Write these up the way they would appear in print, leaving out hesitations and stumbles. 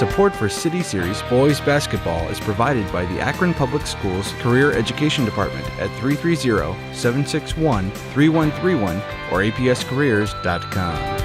Support for City Series Boys Basketball is provided by the Akron Public Schools Career Education Department at 330-761-3131 or apscareers.com.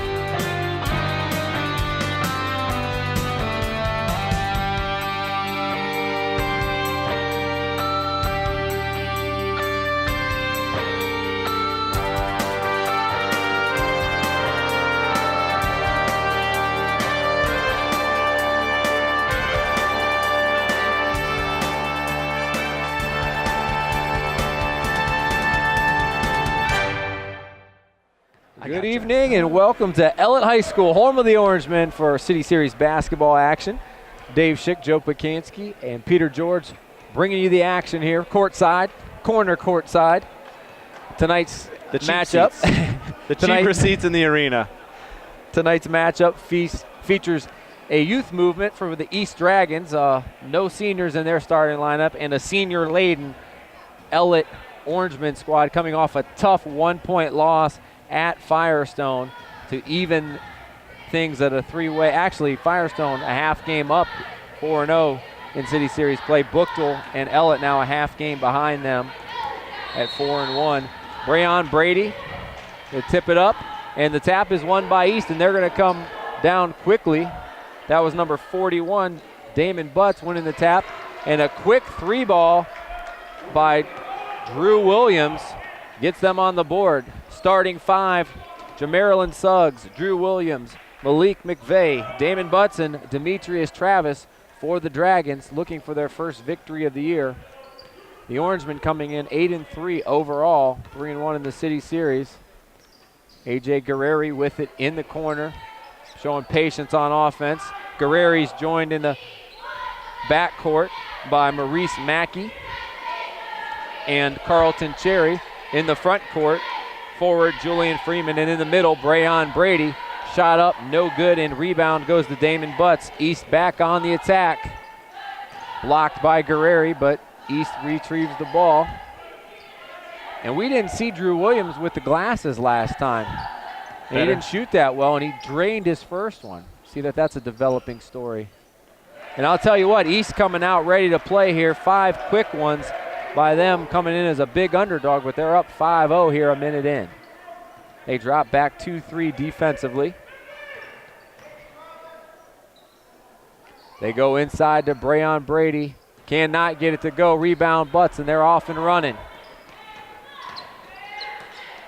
Good evening and welcome to Ellet High School, home of the Orangemen for City Series basketball action. Dave Schick, Joe Pakinski, and Peter George bringing you the action here, courtside, corner courtside. Tonight's matchup. The cheaper seats in the arena. Tonight's matchup features a youth movement for the East Dragons, no seniors in their starting lineup, and a senior-laden Ellet Orangemen squad coming off a tough one-point loss at Firestone to even things at a three-way. Actually, Firestone a half game up, 4-0 in City Series play. Buchtel and Ellet now a half game behind them at 4-1. Brayon Brady, they tip it up, and the tap is won by East, and they're going to come down quickly. That was number 41, Damon Butts, winning the tap, and a quick three ball by Drew Williams gets them on the board. Starting five, Jamarylin Suggs, Drew Williams, Malik McVeigh, Damon Butts, and Demetrius Travis for the Dragons, looking for their first victory of the year. The Orangemen coming in 8-3 overall, 3-1 in the City Series. A.J. Guerreri with it in the corner, showing patience on offense. Guerreri's joined in the backcourt by Maurice Mackey and Carlton Cherry. In the front court, forward Julian Freeman, and in the middle, Brayon Brady. Shot up, no good, and rebound goes to Damon Butts. East back on the attack. Blocked by Guerreri, but East retrieves the ball. And we didn't see Drew Williams with the glasses last time. And he didn't shoot that well, and he drained his first one. See that's a developing story. And I'll tell you what, East coming out ready to play here. 5 quick ones by them, coming in as a big underdog, but they're up 5-0 here a minute in. They drop back 2-3 defensively. They go inside to Brayon Brady. Cannot get it to go. Rebound Butts, and they're off and running.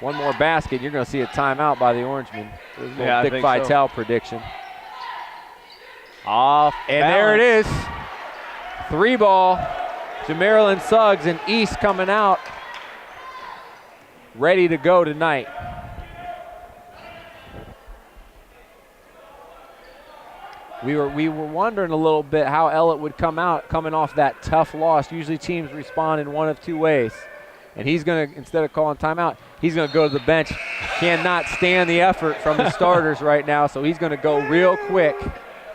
One more basket, you're going to see a timeout by the Orangemen. Yeah, Dick Vitale prediction. Off and balance. There it is. 3-ball. Jamarylin Suggs and East coming out ready to go tonight. We were wondering a little bit how Ellet would come out coming off that tough loss. Usually teams respond in one of two ways. And he's going to, instead of calling timeout, he's going to go to the bench. Cannot stand the effort from the starters right now, so he's going to go real quick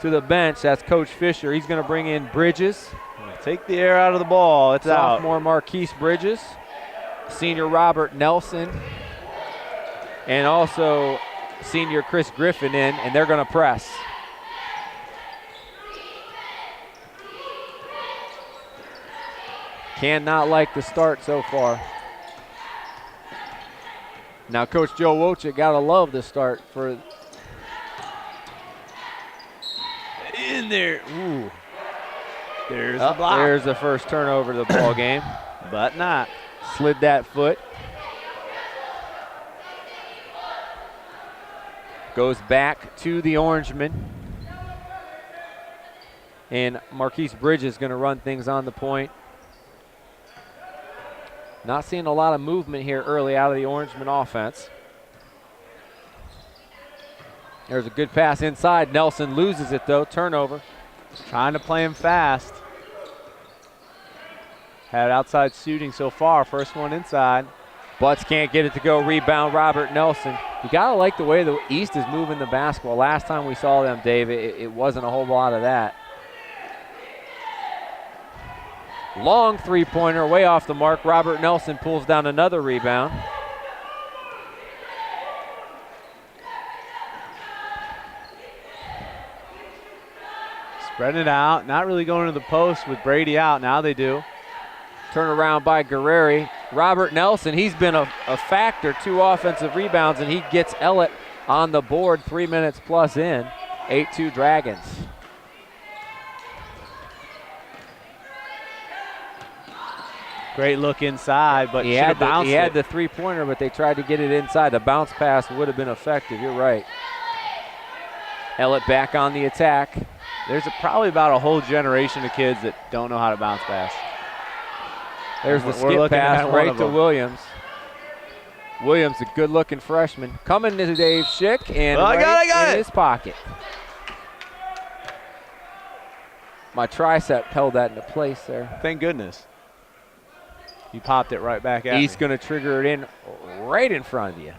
to the bench. That's Coach Fisher. He's going to bring in Bridges. Take the air out of the ball. It's out. Sophomore Marquise Bridges, senior Robert Nelson, and also senior Chris Griffin in, and they're going to press. Cannot like the start so far. Now Coach Joe Wojcik got to love the start for. In there. Ooh. There's the block. There's the first turnover of the ball game. But not. Slid that foot. Goes back to the Orangemen. And Marquise Bridges is going to run things on the point. Not seeing a lot of movement here early out of the Orangemen offense. There's a good pass inside. Nelson loses it though. Turnover. Trying to play him fast. Had outside shooting so far. First one inside. Butts can't get it to go. Rebound, Robert Nelson. You got to like the way the East is moving the basketball. Last time we saw them, Dave, it wasn't a whole lot of that. Long three-pointer, way off the mark. Robert Nelson pulls down another rebound. Spreading it out, not really going to the post with Brady out. Now they do. Turn around by Guerreri. Robert Nelson, he's been a factor, 2 offensive rebounds, and he gets Ellet on the board 3 minutes plus in. 8-2 Dragons. Great look inside, but He had the three-pointer, but they tried to get it inside. The bounce pass would have been effective. You're right. Ellet back on the attack. There's probably about a whole generation of kids that don't know how to bounce pass. There's the skip pass right to Williams. Williams, a good-looking freshman, coming to Dave Schick and I got in it. his pocket. My tricep held that into place there. Thank goodness. You popped it right back at East me. going to trigger it in right in front of you.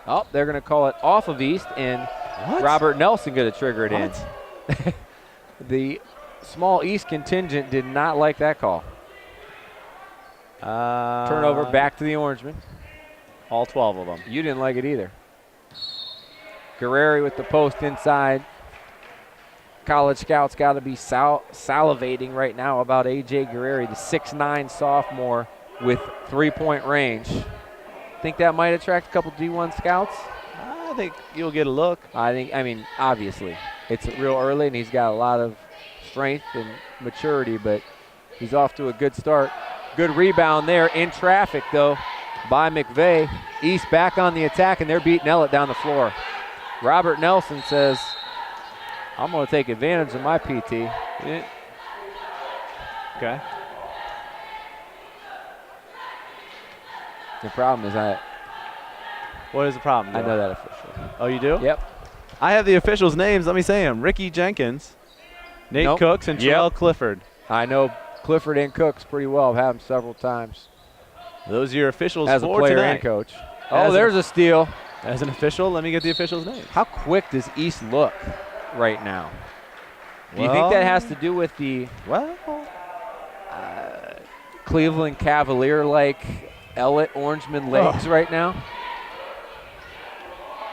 Oh, they're going to call it off of East, and Robert Nelson going to trigger it in. The small East contingent did not like that call. Turnover back to the Orangemen. All 12 of them. You didn't like it either. Guerreri with the post inside. College scouts got to be salivating right now about A.J. Guerreri, the 6'9 sophomore with three-point range. Think that might attract a couple D1 scouts? I think you'll get a look. I mean, obviously, it's real early, and he's got a lot of strength and maturity, but he's off to a good start. Good rebound there in traffic, though, by McVeigh. East back on the attack, and they're beating Ellet down the floor. Robert Nelson says, I'm going to take advantage of my PT. Yeah. Okay. The problem is What is the problem? I know that official. Oh, you do? Yep. I have the officials' names. Let me say them. Ricky Jenkins, Nate Cooks, and Terrell Clifford. I know Clifford and Cooks pretty well. I've had them several times. Those are your officials as a for player tonight. and coach. Oh, there's a steal. As an official, let me get the officials' names. How quick does East look right now? Do you think that has to do with the Cleveland Cavalier-like Ellet Orangemen legs right now?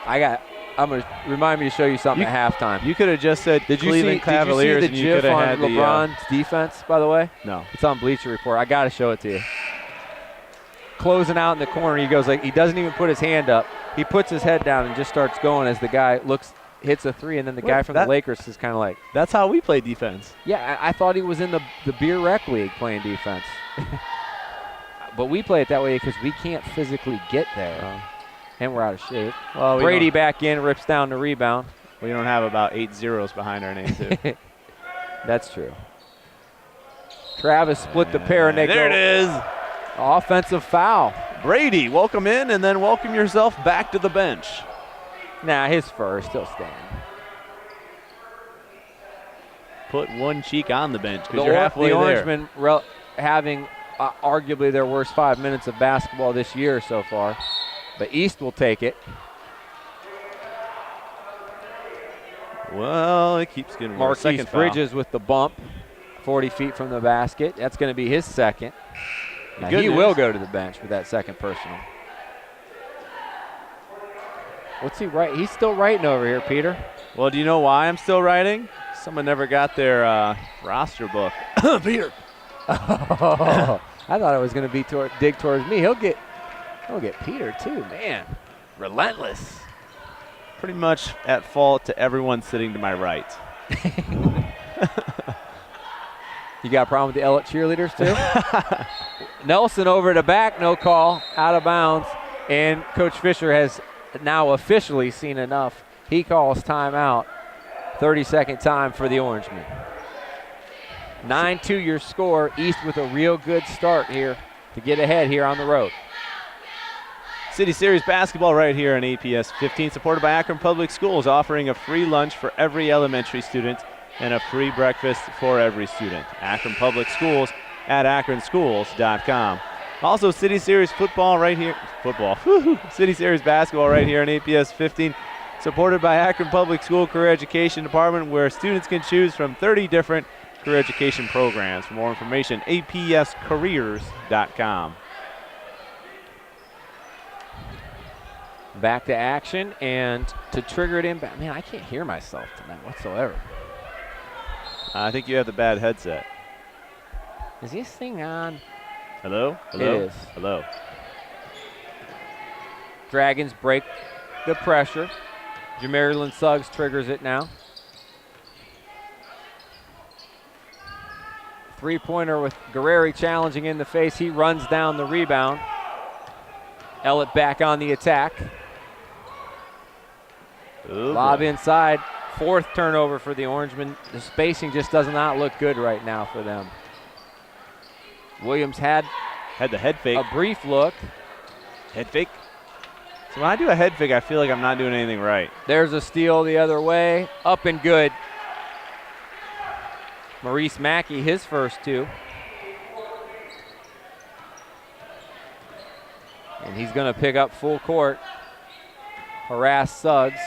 I'm going to remind me to show you something at halftime. You could have just said Cleveland Cavaliers. Did you see the GIF on LeBron's defense, by the way? No. It's on Bleacher Report. I got to show it to you. Closing out in the corner, he goes he doesn't even put his hand up. He puts his head down and just starts going as the guy hits a three, and then the guy from the Lakers is kind of like. That's how we play defense. Yeah, I thought he was in the beer rec league playing defense. But we play it that way because we can't physically get there. And we're out of shape. Well, Brady back in, rips down the rebound. We don't have about 8 zeros behind our name, too. That's true. Travis split the pair, and there it is. Offensive foul. Brady, welcome in, and then welcome yourself back to the bench. Nah, his first. He'll stand. Put one cheek on the bench because you're halfway there. The Orangemen having arguably their worst 5 minutes of basketball this year so far. But East will take it. Well, it keeps getting worse. Marquise Bridges with the bump, 40 feet from the basket. That's going to be his second. Now he will go to the bench with that second personal. What's he writing? He's still writing over here, Peter. Well, do you know why I'm still writing? Someone never got their roster book. Peter. Oh, I thought it was going to be dig towards me. He'll get Peter too, man. Relentless. Pretty much at fault to everyone sitting to my right. You got a problem with the Ellet cheerleaders too? Nelson over the back, no call, out of bounds. And Coach Fisher has now officially seen enough. He calls timeout. 30-second time for the Orangemen. 9-2 your score. East with a real good start here to get ahead here on the road. City Series basketball right here on APS 15, supported by Akron Public Schools, offering a free lunch for every elementary student and a free breakfast for every student. Akron Public Schools at akronschools.com. Also, City Series football right here. City Series basketball right here on APS 15, supported by Akron Public School Career Education Department, where students can choose from 30 different career education programs. For more information, apscareers.com. Back to action, and to trigger it in. Man, I can't hear myself tonight whatsoever. I think you have the bad headset. Is this thing on? Hello? Hello? It is. Hello. Dragons break the pressure. Jamarilyn Suggs triggers it now. Three-pointer with Guerreri challenging in the face. He runs down the rebound. Ellet back on the attack. Ooh, Lob boy. inside. Fourth turnover for the Orangemen. The spacing just does not look good right now for them. Williams had the head fake. a brief look. Head fake. So when I do a head fake, I feel like I'm not doing anything right. There's a steal the other way. Up and good. Maurice Mackey, his first two. And he's going to pick up full court. Harass Suggs.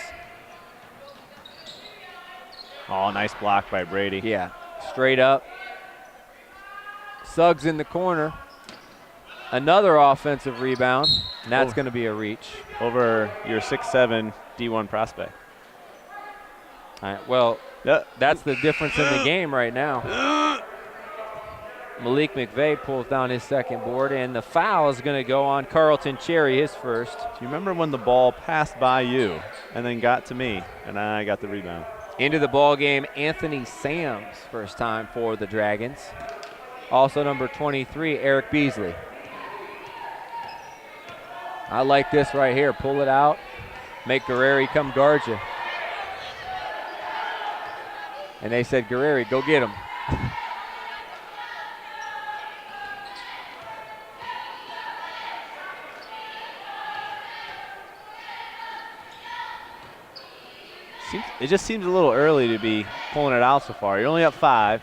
Oh, nice block by Brady. Yeah, straight up. Suggs in the corner. Another offensive rebound, and that's going to be a reach. Over your 6'7" D1 prospect. All right, well, that's the difference in the game right now. Malik McVeigh pulls down his second board, and the foul is going to go on Carlton Cherry, his first. Do you remember when the ball passed by you and then got to me, and I got the rebound? Into the ball game, Anthony Sams, first time for the Dragons. Also number 23, Eric Beasley. I like this right here. Pull it out, make Guerreri come guard you. And they said, Guerreri, go get him. It just seems a little early to be pulling it out so far. You're only up 5.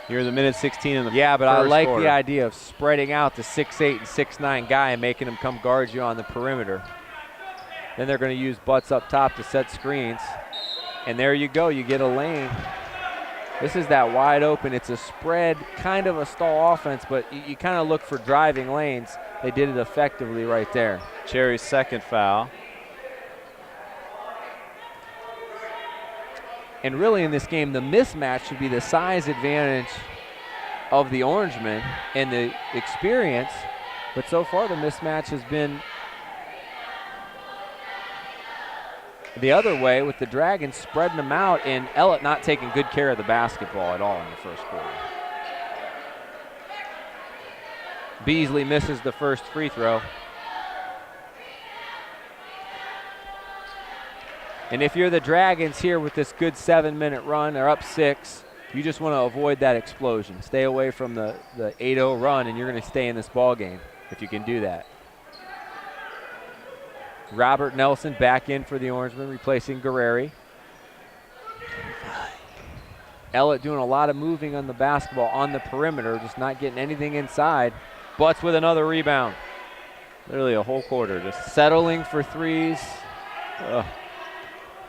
You're in the minute 16 in the Yeah, but I like quarter. the idea of spreading out the 6'8" and 6'9" guy and making him come guard you on the perimeter. Then they're going to use butts up top to set screens. And there you go. You get a lane. This is that wide open. It's a spread, kind of a stall offense, but you kind of look for driving lanes. They did it effectively right there. Cherry's second foul. And really in this game, the mismatch should be the size advantage of the Orangemen and the experience. But so far the mismatch has been the other way, with the Dragons spreading them out and Ellet not taking good care of the basketball at all in the first quarter. Beasley misses the first free throw. And if you're the Dragons here with this good 7-minute run, they're up 6, you just want to avoid that explosion. Stay away from the 8-0 run, and you're going to stay in this ball game if you can do that. Robert Nelson back in for the Orangemen, replacing Guerreri. Ellet doing a lot of moving on the basketball on the perimeter, just not getting anything inside. Butts with another rebound. Literally a whole quarter just Settling for threes.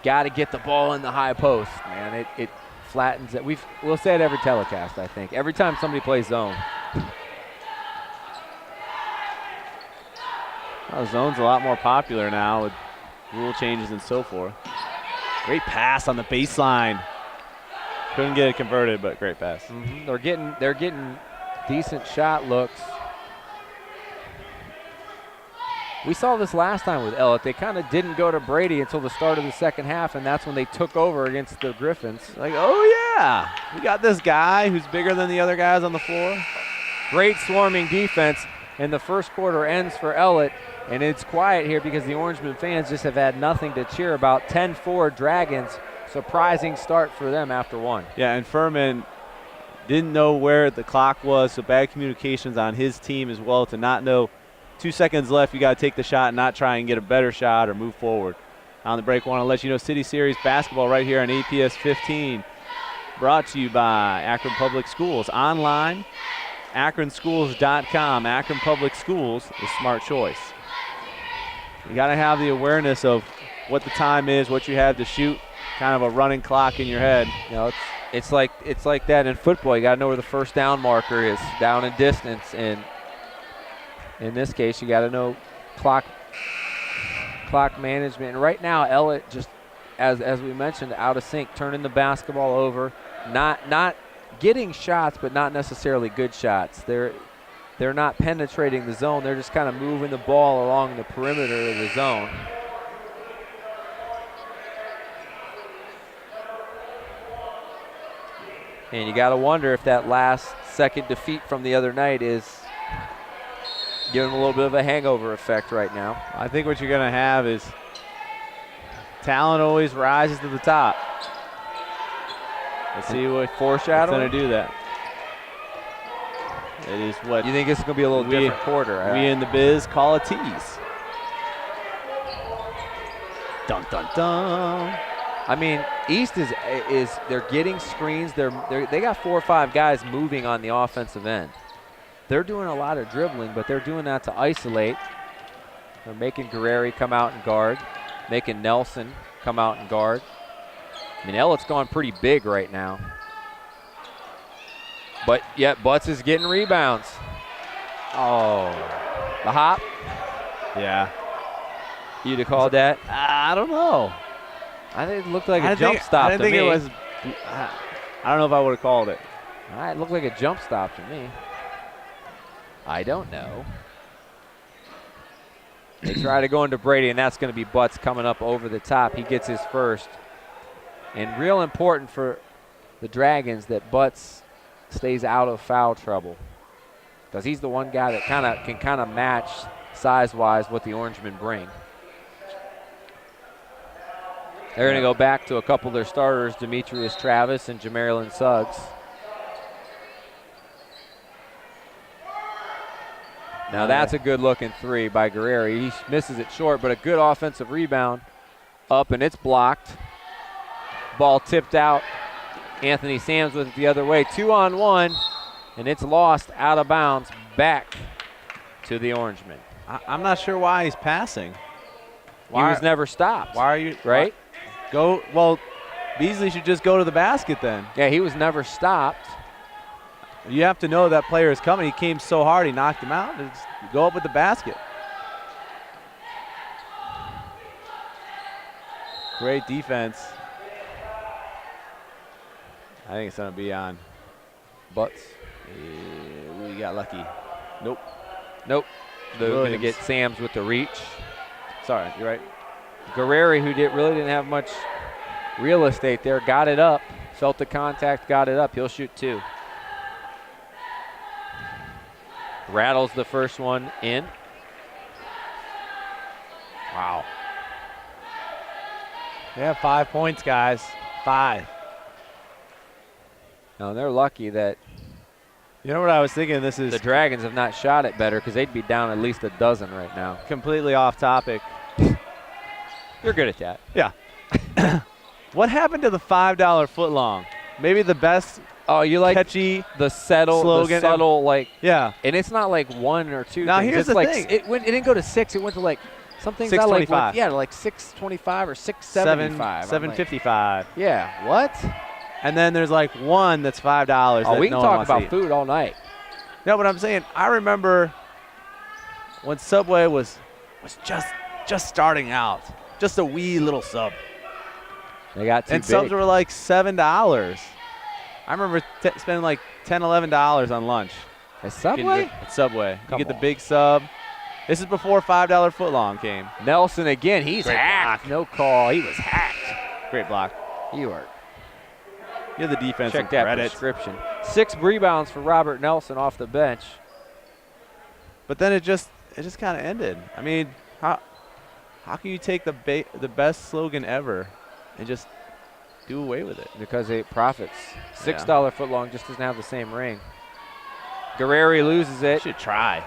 Got to get the ball in the high post, man. It flattens it. We'll say it every telecast, I think. Every time somebody plays zone. Well, zone's a lot more popular now with rule changes and so forth. Great pass on the baseline. Couldn't get it converted, but great pass. Mm-hmm. They're getting decent shot looks. We saw this last time with Ellet. They kind of didn't go to Brady until the start of the second half, and that's when they took over against the Griffins. Like, oh yeah, we got this guy who's bigger than the other guys on the floor. Great swarming defense, and the first quarter ends for Ellet, and it's quiet here because the Orangemen fans just have had nothing to cheer about. 10-4 Dragons, surprising start for them after one. Yeah, and Furman didn't know where the clock was, so bad communications on his team as well to not know 2 seconds left, you got to take the shot and not try and get a better shot or move forward. On the break, want to let you know City Series basketball right here on APS 15. Brought to you by Akron Public Schools. Online, akronschools.com. Akron Public Schools, the smart choice. You got to have the awareness of what the time is, what you have to shoot, kind of a running clock in your head. You know, it's like that in football. You got to know where the first down marker is, down and distance, and in this case, you got to know clock management. And right now, Ellet just, as we mentioned, out of sync, turning the basketball over. not getting shots, but not necessarily good shots. They're not penetrating the zone. They're just kind of moving the ball along the perimeter of the zone. And you got to wonder if that last second defeat from the other night is giving them a little bit of a hangover effect right now. I think what you're going to have is talent always rises to the top. Let's see what foreshadowing going to do that. It is what you think it's going to be a little different quarter. We in the biz call a tease. Dun dun dun. I mean, East is they're getting screens. They got 4 or 5 guys moving on the offensive end. They're doing a lot of dribbling, but they're doing that to isolate. They're making Guerreri come out and guard, making Nelson come out and guard. I mean, Ellet's gone pretty big right now. But yet Butts is getting rebounds. Oh, the hop? Yeah. You'd have called that? I don't know. I think it looked like a jump stop to me. I didn't think it was. I don't know if I would have called it. It looked like a jump stop to me. I don't know. They try to go into Brady, and that's going to be Butts coming up over the top. He gets his first. And real important for the Dragons that Butts stays out of foul trouble, because he's the one guy that can kind of match size-wise what the Orangemen bring. They're going to go back to a couple of their starters, Demetrius Travis and Jamarlin Suggs. Now that's a good-looking three by Guerreri. He misses it short, but a good offensive rebound up, and it's blocked. Ball tipped out. Anthony Sams with it the other way. 2-on-1, and it's lost out of bounds back to the Orangemen. I'm not sure why he's passing. He was never stopped. Why are you right? Well, Beasley should just go to the basket then. Yeah, he was never stopped. You have to know that player is coming. He came so hard, he knocked him out. Just go up with the basket. Great defense. I think it's going to be on Butts. We got lucky. Nope. They're going to get Sams with the reach. Sorry, you're right. Guerreri, who really didn't have much real estate there, got it up. Felt the contact, got it up. He'll shoot 2. Rattles the first one in. Wow. They have 5 points, guys. 5. No, they're lucky that you know what I was thinking? This is the Dragons have not shot it better, because they'd be down at least a dozen right now. Completely off topic. You're good at that. Yeah. What happened to the $5 footlong? Maybe the best you like catchy the slogan, the subtle, like, yeah. And it's not like 1 or 2 now things. Here's it's the thing. It didn't go to 6. It went to like something 625. like 625 or 675. 755. Yeah. What? And then there's like one that's $5. Oh, we can talk about food all night. No, but I'm saying I remember when Subway was just starting out, just a wee little sub. They got too and big. subs were like $7. I remember spending like $10, $11 on lunch. At Subway? At Subway. Come you get on. the big sub. This is before $5 footlong came. Nelson again. He's Great hacked. block. No call. He was hacked. Great block. You're the defense. Check that credit. prescription. 6 rebounds for Robert Nelson off the bench. But then it just kind of ended. I mean, how can you take the best slogan ever and just do away with it? Because it profits. $6 footlong just doesn't have the same ring. Guerreri loses it. Should try.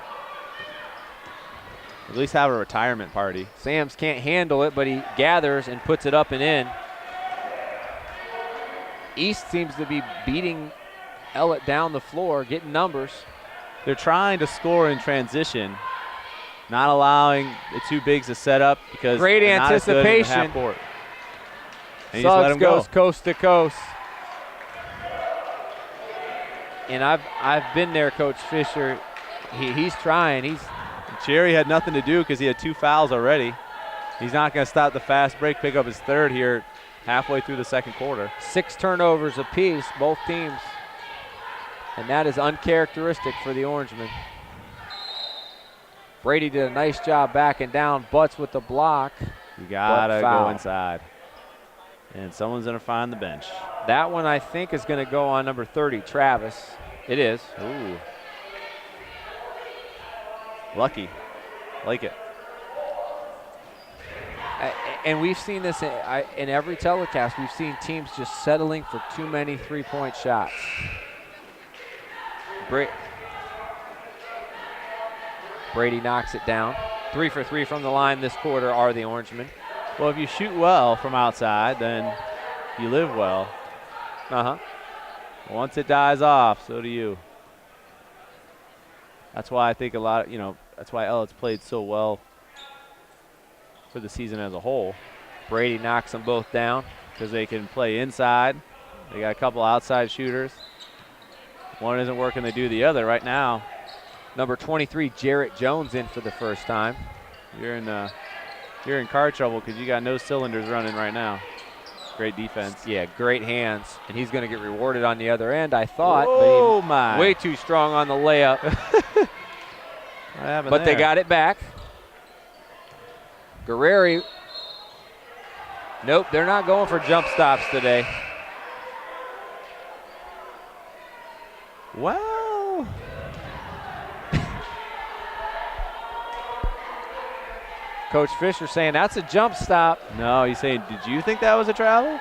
At least have a retirement party. Sams can't handle it, but he gathers and puts it up and in. East seems to be beating Ellet down the floor, getting numbers. They're trying to score in transition, not allowing the 2 bigs to set up because great they're not as good in the anticipation. half court. And you just let Suggs them goes go. coast to coast. And I've been there, Coach Fisher. He's trying. Cherry had nothing to do because he had 2 fouls already. He's not going to stop the fast break, pick up his 3rd here halfway through the second quarter. 6 turnovers apiece, both teams. And that is uncharacteristic for the Orangemen. Brady did a nice job backing down. Butts with the block. You gotta go inside. And someone's gonna find the bench. That one I think is gonna go on number 30, Travis. It is. Ooh. Lucky. Like it. And we've seen this in every telecast. We've seen teams just settling for too many three-point shots. Brady knocks it down. 3 for 3 from the line this quarter are the Orangemen. Well, if you shoot well from outside, then you live well. Once it dies off, so do you. That's why I think that's why Ellet's played so well for the season as a whole. Brady knocks them both down. Because they can play inside. They got a couple outside shooters. One isn't working, they do the other right now. Number 23, Jarrett Jones, in for the first time. You're in car trouble because you got no cylinders running right now. Great defense. Yeah, great hands. And he's going to get rewarded on the other end, I thought. Oh, my. Way too strong on the layup. But they got it back. Guerreri. Nope, they're not going for jump stops today. Well. Coach Fisher saying that's a jump stop. No, he's saying, did you think that was a travel?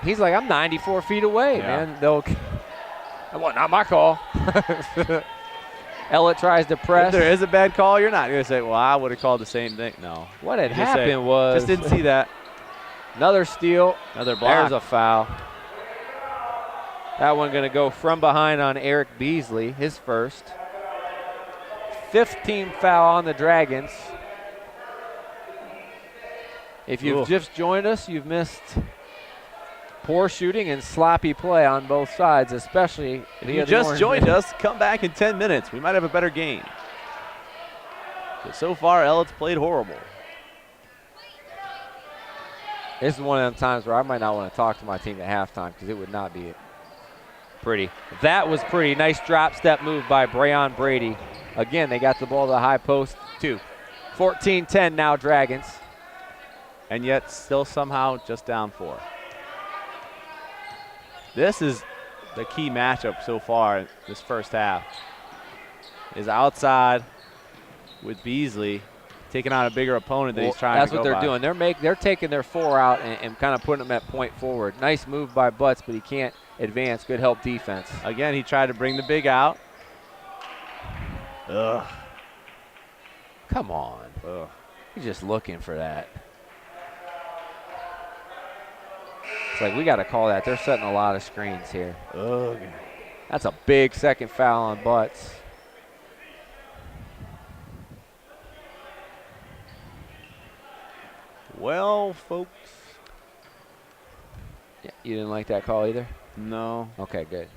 He's like, I'm 94 feet away, man. Well, not my call. Ellet tries to press. If there is a bad call, you're not going to say, well, I would have called the same thing. No. What had happened was. Just didn't see that. Another steal. Another block. There's a foul. That one going to go from behind on Eric Beasley, his first. 15th foul on the Dragons. If you've just joined us, you've missed poor shooting and sloppy play on both sides, especially if you just joined us, come back in 10 minutes. We might have a better game. But so far, Ellet's played horrible. This is one of them times where I might not want to talk to my team at halftime because it would not be pretty. That was pretty. Nice drop step move by Brayon Brady. Again, they got the ball to the high post, too. 14-10 now, Dragons. And yet still somehow just down 4. This is the key matchup so far this first half. Is outside with Beasley taking on a bigger opponent that he's trying to go That's what they're doing. They're taking their 4 out and kind of putting them at point forward. Nice move by Butts, but he can't advance. Good help defense. Again, he tried to bring the big out. Ugh. Come on. Ugh. He's just looking for that. It's like, we got to call that. They're setting a lot of screens here. Ugh. That's a big second foul on Butts. Well, folks. Yeah, you didn't like that call either? No. Okay, good.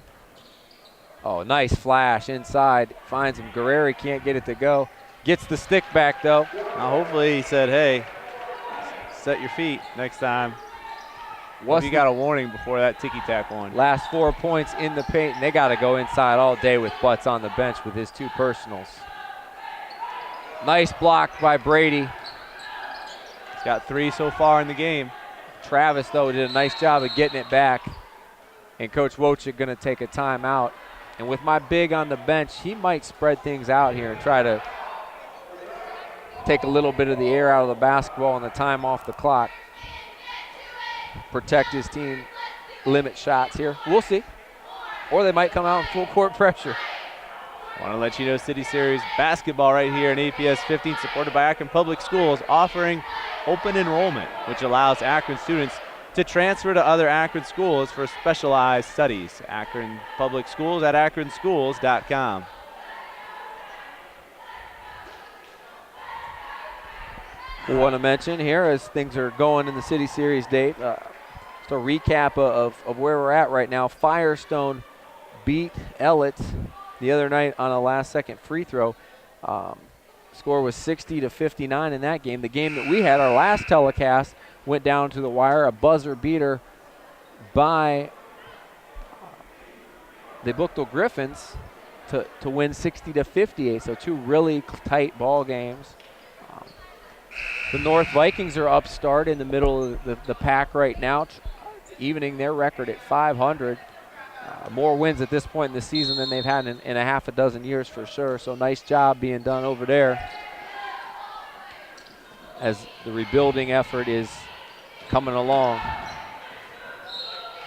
Oh, nice flash inside. Finds him. Guerreri can't get it to go. Gets the stick back, though. Now, hopefully he said, hey, set your feet next time. You got a warning before that ticky-tack one. Last 4 points in the paint, and they got to go inside all day with Butts on the bench with his 2 personals. Nice block by Brady. He's got 3 so far in the game. Travis, though, did a nice job of getting it back. And Coach Wojcik going to take a timeout. And with my big on the bench, he might spread things out here and try to take a little bit of the air out of the basketball and the time off the clock. Protect his team, limit shots here. We'll see. Or they might come out in full court pressure. I want to let you know City Series basketball right here in APS 15, supported by Akron Public Schools, offering open enrollment, which allows Akron students to transfer to other Akron schools for specialized studies. Akron Public Schools at akronschools.com. We want to mention here, as things are going in the City Series, Dave, just a recap of where we're at right now. Firestone beat Ellet the other night on a last-second free throw. Score was 60-59 in that game. The game that we had, our last telecast, went down to the wire. A buzzer beater by the Buchtel Griffins to win 60-58. So 2 really tight ball games. The North Vikings are upstart in the middle of the pack right now, evening their record at 500. More wins at this point in the season than they've had in a half a dozen years for sure. So nice job being done over there as the rebuilding effort is coming along.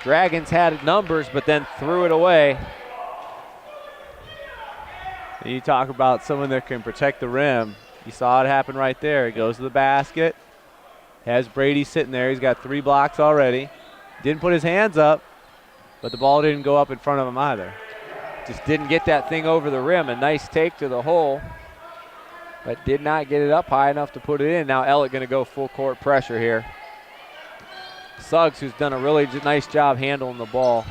Dragons had numbers, but then threw it away. You talk about someone that can protect the rim. You saw it happen right there. He goes to the basket. Has Brady sitting there. He's got 3 blocks already. Didn't put his hands up, but the ball didn't go up in front of him either. Just didn't get that thing over the rim. A nice take to the hole, but did not get it up high enough to put it in. Now Ellet going to go full court pressure here. Suggs, who's done a really nice job handling the ball.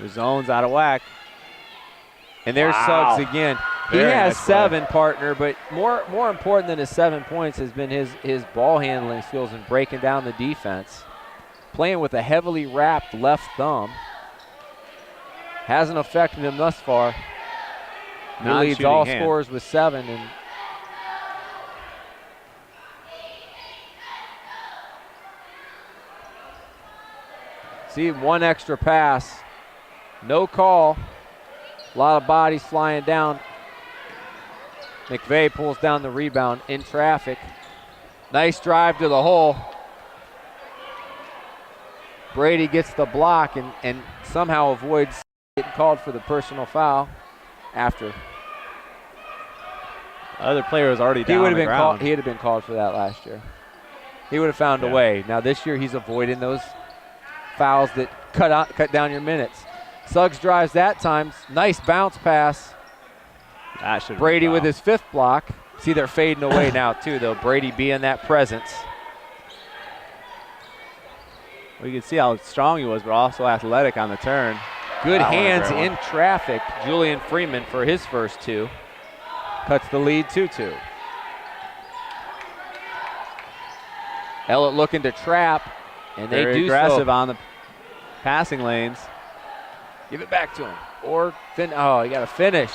The zone's out of whack. And there's Suggs again. He Very has nice 7, partner, but more important than his 7 points has been his ball handling skills and breaking down the defense. Playing with a heavily wrapped left thumb. Hasn't affected him thus far. He leads all scorers with 7. And see, 1 extra pass. No call. A lot of bodies flying down. McVeigh pulls down the rebound in traffic. Nice drive to the hole. Brady gets the block and somehow avoids getting called for the personal foul after. Other player was already down on the ground. He would have been called for that last year. He would have found a way. Now this year he's avoiding those fouls that cut down your minutes. Suggs drives that time. Nice bounce pass. Brady with his 5th block. See, they're fading away now too, though. Brady being that presence. Well, you can see how strong he was, but also athletic on the turn. Good hands in traffic. Julian Freeman for his first 2. Cuts the lead 2-2. Ellet looking to trap, and they do aggressive on the passing lanes. Give it back to him. Or you got to finish.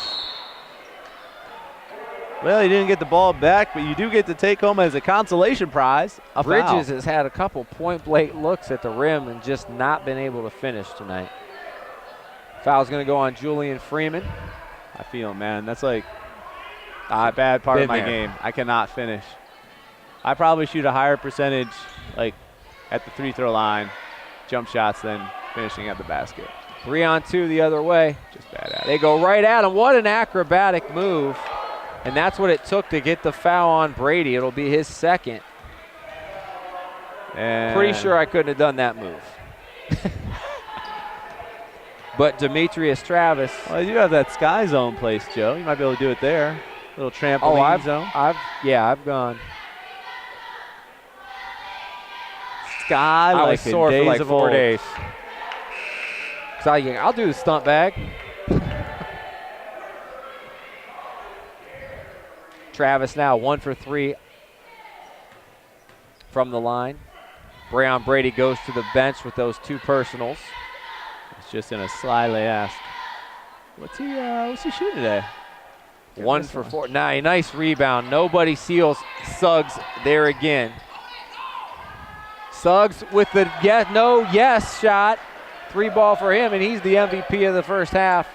Well, he didn't get the ball back, but you do get to take home as a consolation prize. Bridges has had a couple point-blank looks at the rim and just not been able to finish tonight. Foul's going to go on Julian Freeman. I feel, man, that's like a bad part of my game. I cannot finish. I probably shoot a higher percentage, like at the free throw line, jump shots than finishing at the basket. 3-on-2 the other way. Just bad at it. They go right at him. What an acrobatic move. And that's what it took to get the foul on Brady. It'll be his 2nd. And pretty sure I couldn't have done that move. But Demetrius Travis. Well, you have that sky zone place, Joe. You might be able to do it there. Little trampoline zone. I've gone. Sky I like was sore days for like of 4 old. days. So I'll do the stunt bag. Travis now 1 for 3 from the line. Brayon Brady goes to the bench with those 2 personals. It's just going to slyly ask, what's he shooting today? 1 for 4. Nice rebound. Nobody seals Suggs there again. Suggs with the yes shot. 3 ball for him, and he's the MVP of the first half.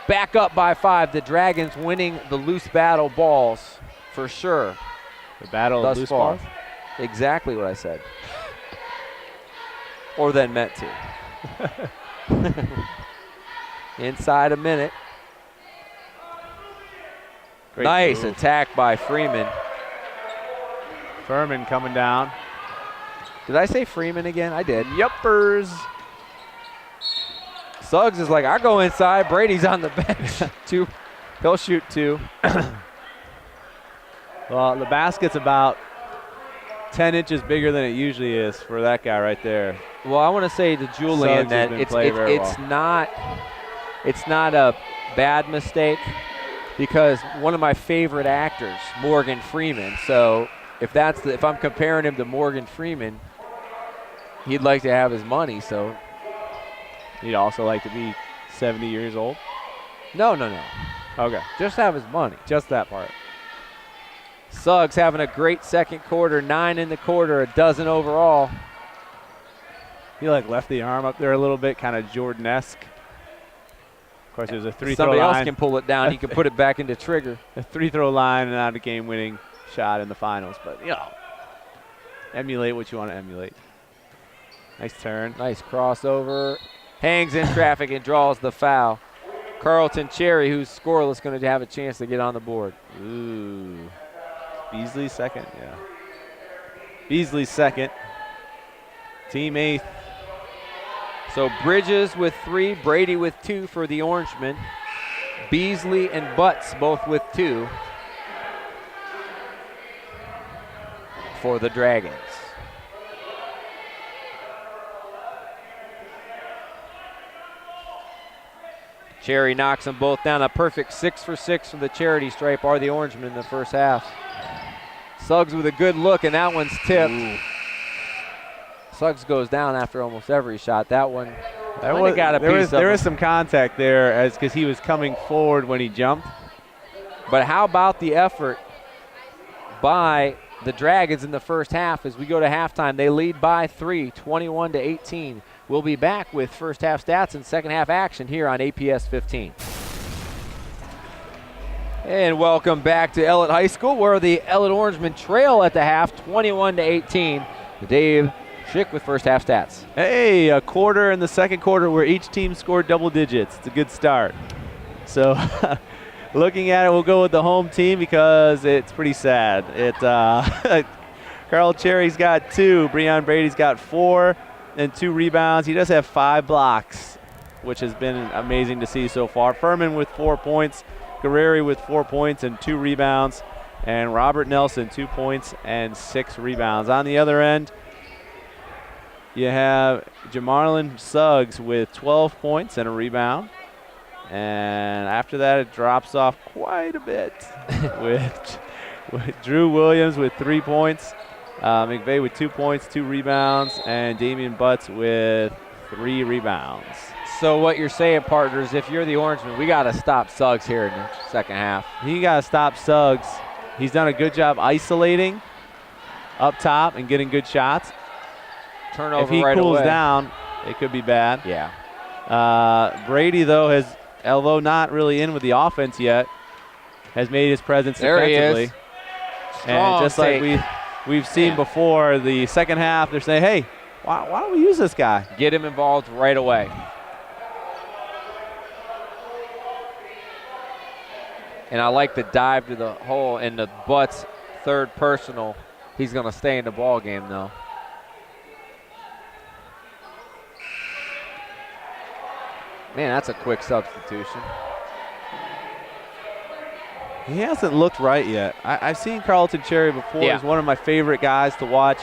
Back up by 5. The Dragons winning the loose battle balls for sure. The battle of loose balls? Exactly what I said. Or then meant to. Inside a minute. Great nice move. Attack by Freeman. Furman coming down. Did I say Freeman again? I did. Yuppers. Suggs is like, I go inside. Brady's on the bench. 2. He'll shoot 2. Well, the basket's about 10 inches bigger than it usually is for that guy right there. Well, I want to say to Julian that it's not a bad mistake. because one of my favorite actors, Morgan Freeman. So if I'm comparing him to Morgan Freeman, he'd like to have his money. So he'd also like to be 70 years old. No. Okay. Just have his money. Just that part. Suggs having a great second quarter, 9 in the quarter, a dozen overall. He left the arm up there a little bit, kind of Jordan-esque. Of course, there's a three-throw line. Somebody else can pull it down. He can put it back into trigger. A three-throw line and not a game-winning shot in the finals. But, emulate what you want to emulate. Nice turn. Nice crossover. Hangs in traffic and draws the foul. Carlton Cherry, who's scoreless, going to have a chance to get on the board. Ooh. Beasley second, yeah. Beasley second. Team 8th. So Bridges with 3, Brady with 2 for the Orangemen. Beasley and Butts both with 2 for the Dragons. Cherry knocks them both down. A perfect 6 for 6 from the charity stripe are the Orangemen in the first half. Suggs with a good look, and that one's tipped. Ooh. Suggs goes down after almost every shot. That one, there was some contact there because he was coming forward when he jumped. But how about the effort by the Dragons in the first half as we go to halftime? They lead by 3, 21-18. We'll be back with first half stats and second half action here on APS 15. And welcome back to Ellet High School, where the Ellet Orangemen trail at the half, 21-18. Dave Schick with first half stats. Hey, a quarter in the second quarter where each team scored double digits. It's a good start. So looking at it, we'll go with the home team because it's pretty sad. Carl Cherry's got 2, Breon Brady's got 4 and 2 rebounds. He does have 5 blocks, which has been amazing to see so far. Furman with 4 points, Guerreri with 4 points and 2 rebounds, and Robert Nelson 2 points and 6 rebounds. On the other end, you have Jamarlin Suggs with 12 points and a rebound. And after that, it drops off quite a bit with Drew Williams with 3 points, McVeigh with 2 points, 2 rebounds, and Damian Butts with 3 rebounds. So what you're saying, partners, if you're the Orangemen, we got to stop Suggs here in the second half. You got to stop Suggs. He's done a good job isolating up top and getting good shots. Turnover if he right cools away. down, it could be bad. Yeah. Brady, though, although not really in with the offense yet, has made his presence defensively. He is. And just take. like we've seen before, the second half, they're saying, hey, why don't we use this guy? Get him involved right away. And I like the dive to the hole and the Butts third personal. He's going to stay in the ball game, though. Man, that's a quick substitution. He hasn't looked right yet. I've seen Carlton Cherry before. Yeah. He's one of my favorite guys to watch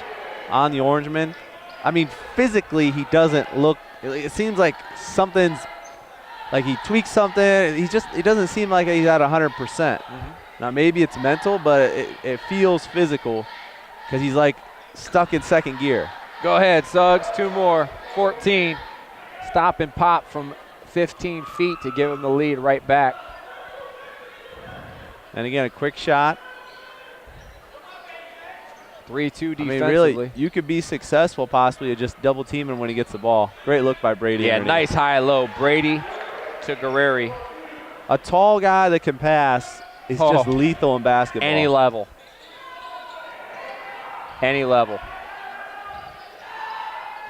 on the Orangemen. I mean, physically, he doesn't look – it seems like something's – like he tweaked something. He doesn't seem like he's at 100%. Mm-hmm. Now, maybe it's mental, but it feels physical because he's like stuck in second gear. Go ahead, Suggs. 2 more. 14. Stop and pop from 15 feet to give him the lead right back. And again, a quick shot. 3-2 defensively. I mean, really, you could be successful possibly at just double teaming when he gets the ball. Great look by Brady. Yeah, underneath. nice high-low. Brady to Guerreri. A tall guy that can pass is just lethal in basketball. Any level. Any level.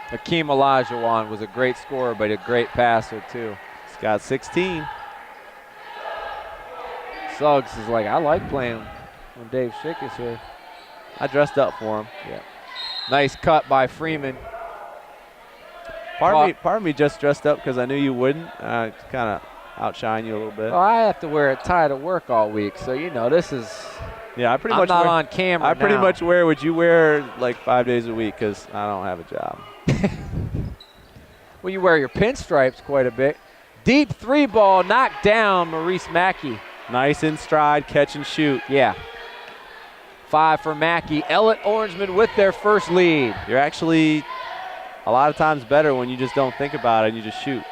Hakeem Olajuwon was a great scorer, but a great passer, too. He's got 16. Suggs is like, I like playing when Dave Schick is here. I dressed up for him. Yeah. Nice cut by Freeman. Part of me just dressed up because I knew you wouldn't. Kind of outshine you a little bit. Well, I have to wear a tie to work all week, so this is. Yeah, I'm not on camera. I pretty now. much wear what you wear like 5 days a week because I don't have a job. Well, you wear your pinstripes quite a bit. Deep 3 ball knocked down Maurice Mackey. Nice in stride, catch and shoot. Yeah. 5 for Mackey. Ellet Orangemen with their first lead. You're actually a lot of times better when you just don't think about it and you just shoot.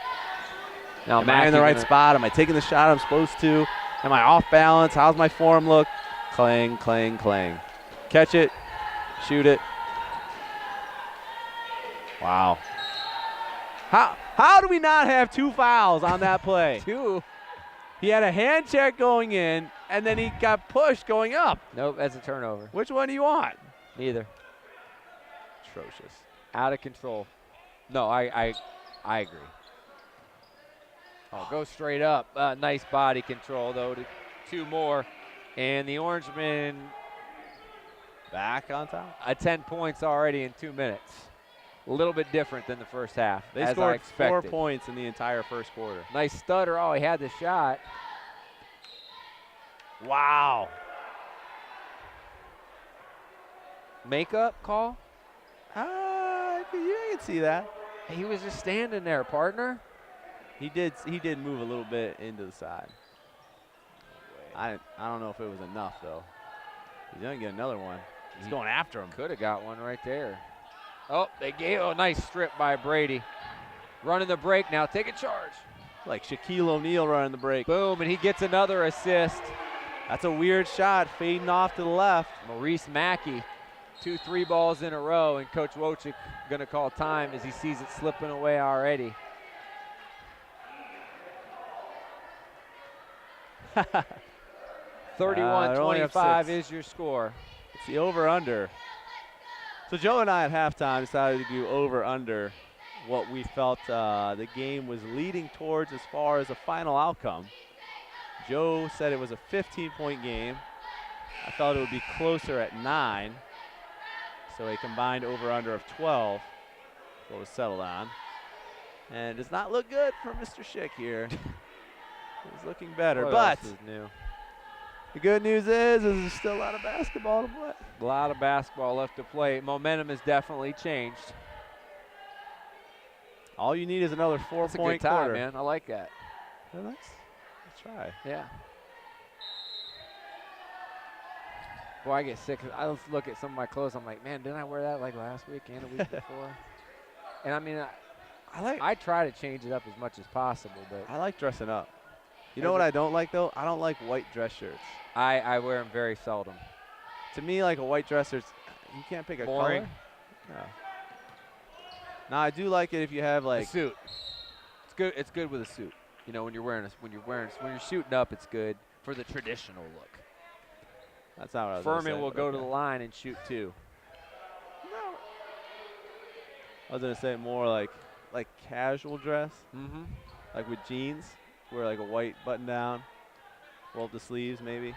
Now Am I in the right spot? Am I taking the shot I'm supposed to? Am I off balance? How's my form look? Clang, clang, clang. Catch it, shoot it. Wow. How do we not have 2 fouls on that play? 2. He had a hand check going in, and then he got pushed going up. Nope, that's a turnover. Which one do you want? Neither. Atrocious. Out of control. No, I agree. Oh, go straight up. Nice body control, though, to 2 more. And the Orangemen Back on top. 10 points already in 2 minutes. A little bit different than the first half, They as I scored expected. 4 points in the entire first quarter. Nice stutter. Oh, he had the shot. Wow. Makeup call? I can see that. He was just standing there, partner. He did move a little bit into the side. I don't know if it was enough, though. He's going to get another one. He's going after him. Could have got one right there. Oh, they gave a nice strip by Brady. Running the break now. Take a charge. Like Shaquille O'Neal running the break. Boom, and he gets another assist. That's a weird shot, fading off to the left. Maurice Mackey, 2 3 balls in a row, and Coach Wojcik going to call time as he sees it slipping away already. 31-25 is your score. It's the over-under. So Joe and I at halftime decided to do over-under what we felt the game was leading towards as far as a final outcome. Joe said it was a 15-point game. I thought it would be closer at 9. So a combined over-under of 12 what was settled on. And it does not look good for Mr. Schick here. He's looking better, What but else is new? the good news is there's still a lot of basketball to play. A lot of basketball left to play. Momentum has definitely changed. All you need is another 4-point That's a good time, quarter. man. I like that. Yeah, let's try. Yeah. Boy, I get sick. I look at some of my clothes. I'm like, man, didn't I wear that like last week and a week before? And I mean, I try to change it up as much as possible, but I like dressing up. You know what I don't like, though? I don't like white dress shirts. I wear them very seldom. To me, like a white dress shirt, you can't pick a Boring. color. No. Now, I do like it if you have A like suit. It's good. It's good with a suit. You know, when you're shooting up, it's good for the traditional look. That's not what I was Furman gonna say, will but go to okay. the line and shoot 2. I was gonna say more like casual dress, Mm-hmm. like with jeans, wear like a white button down, roll up the sleeves maybe.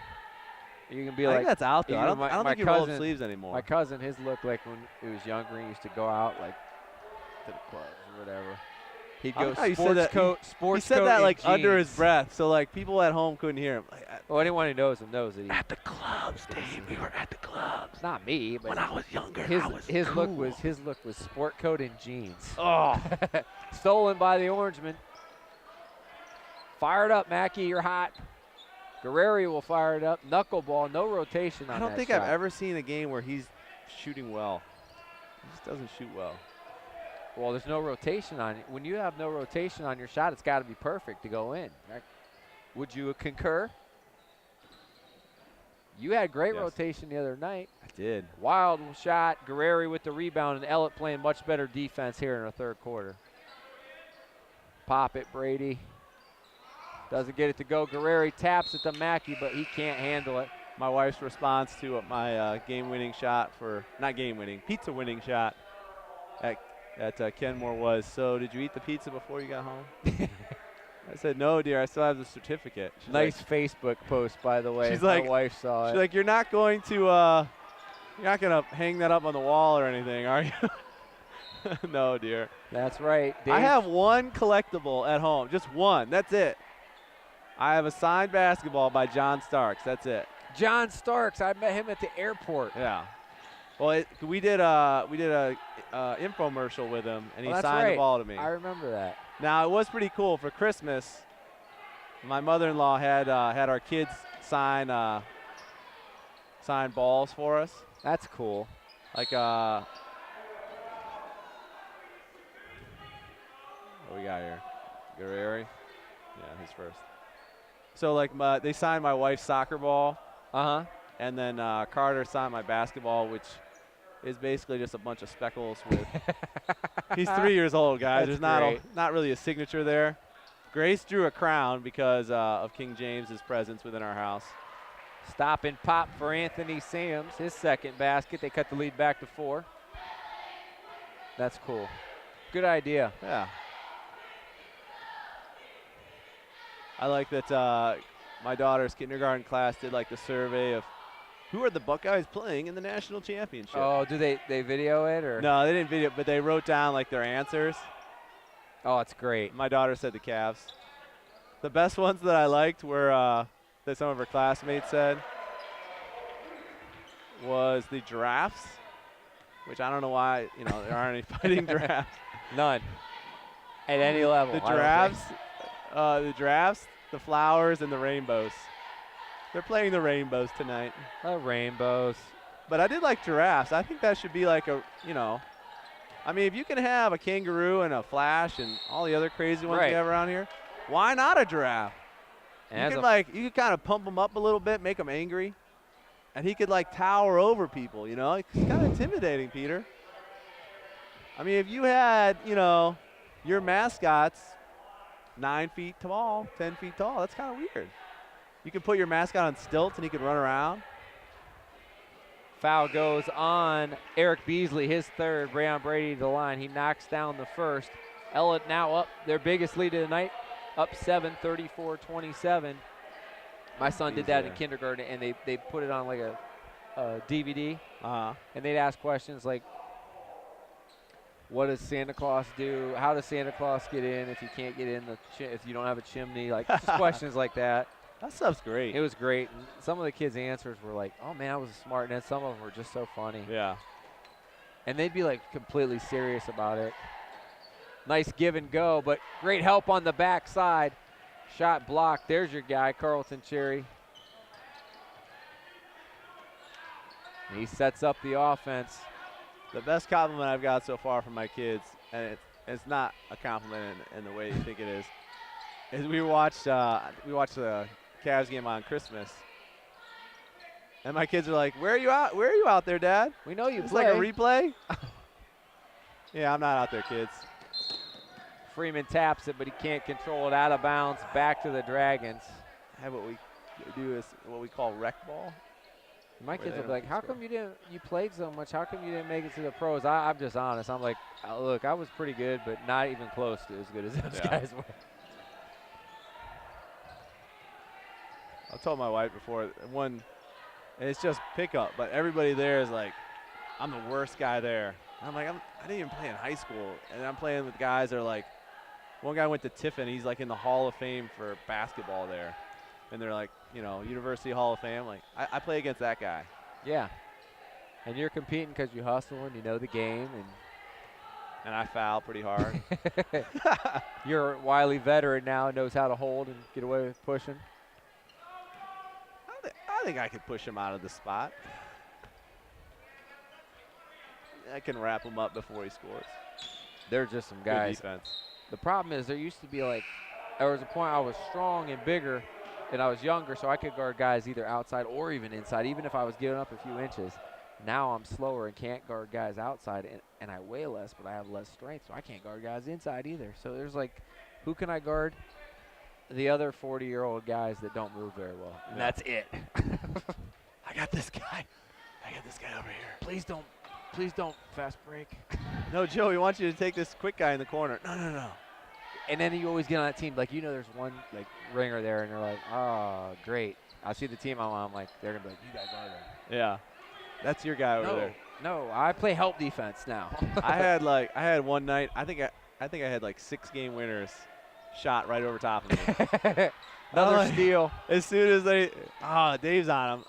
You can be I like think that's out though. you I know, don't my think you roll up cousin- sleeves anymore. my cousin. His look like when he was younger, he used to go out like to the clubs or whatever. He'd I go like how you said sports that. coat. He Sports said coat that and like under his jeans. breath, so like people at home couldn't hear him. Like, Well, anyone who knows him knows that he. at the clubs, Dave. We were at the clubs. Not me, but When I was younger, his I was his cool. look was sport coat and jeans. Oh, Stolen by the Orangemen. Fire it up, Mackey. You're hot. Guerrero will fire it up. Knuckleball, no rotation on I don't that think shot. I've ever seen a game where he's shooting well. He just doesn't shoot well. Well, there's no rotation on it. When you have no rotation on your shot, it's got to be perfect to go in. Right? Would you concur? You had great Yes. rotation the other night. I did. Wild shot. Guerrero with the rebound, and Ellet playing much better defense here in the third quarter. Pop it, Brady. Doesn't get it to go. Guerrero taps it to Mackey, but he can't handle it. My wife's response to my game-winning shot not game-winning, pizza-winning shot at Kenmore was, so did you eat the pizza before you got home? I said, no, dear, I still have the certificate. She's Nice like, Facebook post, by the way. She's My like- wife saw she's it. like, you're not going to hang that up on the wall or anything, are you? No, dear. That's right. Dave. I have one collectible at home, just one. That's it. I have a signed basketball by John Starks. That's it. John Starks. I met him at the airport. Yeah. Well, we did a infomercial with him, and he Oh, that's signed right. the ball to me. I remember that. Now it was pretty cool for Christmas. My mother-in-law had our kids sign balls for us. That's cool. Like what we got here? Guerreri? Yeah, he's first. So like they signed my wife's soccer ball. Uh-huh. And then Carter signed my basketball, which is basically just a bunch of speckles with he's 3 years old, guys. That's There's not really a signature there. Grace drew a crown because of King James's presence within our house. Stop and pop for Anthony Sams, his second basket. They cut the lead back to 4. That's cool. Good idea. Yeah. I like that my daughter's kindergarten class did like the survey of who are the Buckeyes playing in the national championship. Oh, do they video it or? No, they didn't video it, but they wrote down like their answers. Oh, it's great. My daughter said the Cavs. The best ones that I liked were that some of her classmates said was the Giraffes, which I don't know why, there aren't any fighting giraffes. None. At any level. The Giraffes, the Flowers, and the Rainbows. They're playing the Rainbows tonight. The Rainbows. But I did like Giraffes. I think that should be like if you can have a kangaroo and a flash and all the other crazy ones we have around here, why not a giraffe? And you could kind of pump him up a little bit, make him angry, and he could tower over people, It's kind of intimidating, Peter. I mean, if you had, your mascots 9 feet tall, 10 feet tall, that's kind of weird. You could put your mascot on stilts and he could run around. Foul goes on Eric Beasley, his third. Brayon Brady to the line. He knocks down the first. Ellet now up their biggest lead of the night, up 7, 34-27. My son did that in kindergarten, and they put it on like a DVD, and they'd ask questions like, what does Santa Claus do? How does Santa Claus get in if you can't get in if you don't have a chimney? Like just questions like that. That stuff's great. It was great. And some of the kids' answers were like, oh, man, I was smart. And then some of them were just so funny. Yeah. And they'd be completely serious about it. Nice give and go, but great help on the backside. Shot blocked. There's your guy, Carlton Cherry. And he sets up the offense. The best compliment I've got so far from my kids, and it's not a compliment in the way you think it is we watched the Cavs game on Christmas, and my kids are like, "Where are you out there, Dad? We know you it's play." Like a replay." Yeah, I'm not out there, kids. Freeman taps it, but he can't control it. Out of bounds, back to the Dragons. Have what we do is what we call rec ball. My kids will be like, how come you played so much? How come you didn't make it to the pros? I'm just honest. I'm like, look, I was pretty good, but not even close to as good as those guys were. I told my wife before, and it's just pickup, but everybody there is like, I'm the worst guy there. I'm like, I didn't even play in high school, and I'm playing with guys that are like, one guy went to Tiffin, he's like in the Hall of Fame for basketball there. And they're like, University Hall of Fame. Like, I play against that guy. Yeah. And you're competing because you hustle and you know the game. And I foul pretty hard. You're a wily veteran now, knows how to hold and get away with pushing. I think I could push him out of the spot. I can wrap him up before he scores. There's just some guys. Good defense. The problem is there used to be there was a point I was strong and bigger and I was younger, so I could guard guys either outside or even inside, even if I was giving up a few inches. Now I'm slower and can't guard guys outside, and I weigh less, but I have less strength, so I can't guard guys inside either. So there's who can I guard? The other 40-year-old guys that don't move very well, and that's it. I got this guy. Over here. Please don't fast break. No, Joe, we want you to take this quick guy in the corner. No. And then you always get on that team. There's one ringer there, and they're like, oh, great. I see the team I'm on. I'm like, they're going to be like, you got guard him. Yeah. That's your guy over there. No, I play help defense now. I had one night, I think I had 6 game winners shot right over top of me. Another steal. As soon as Dave's on him.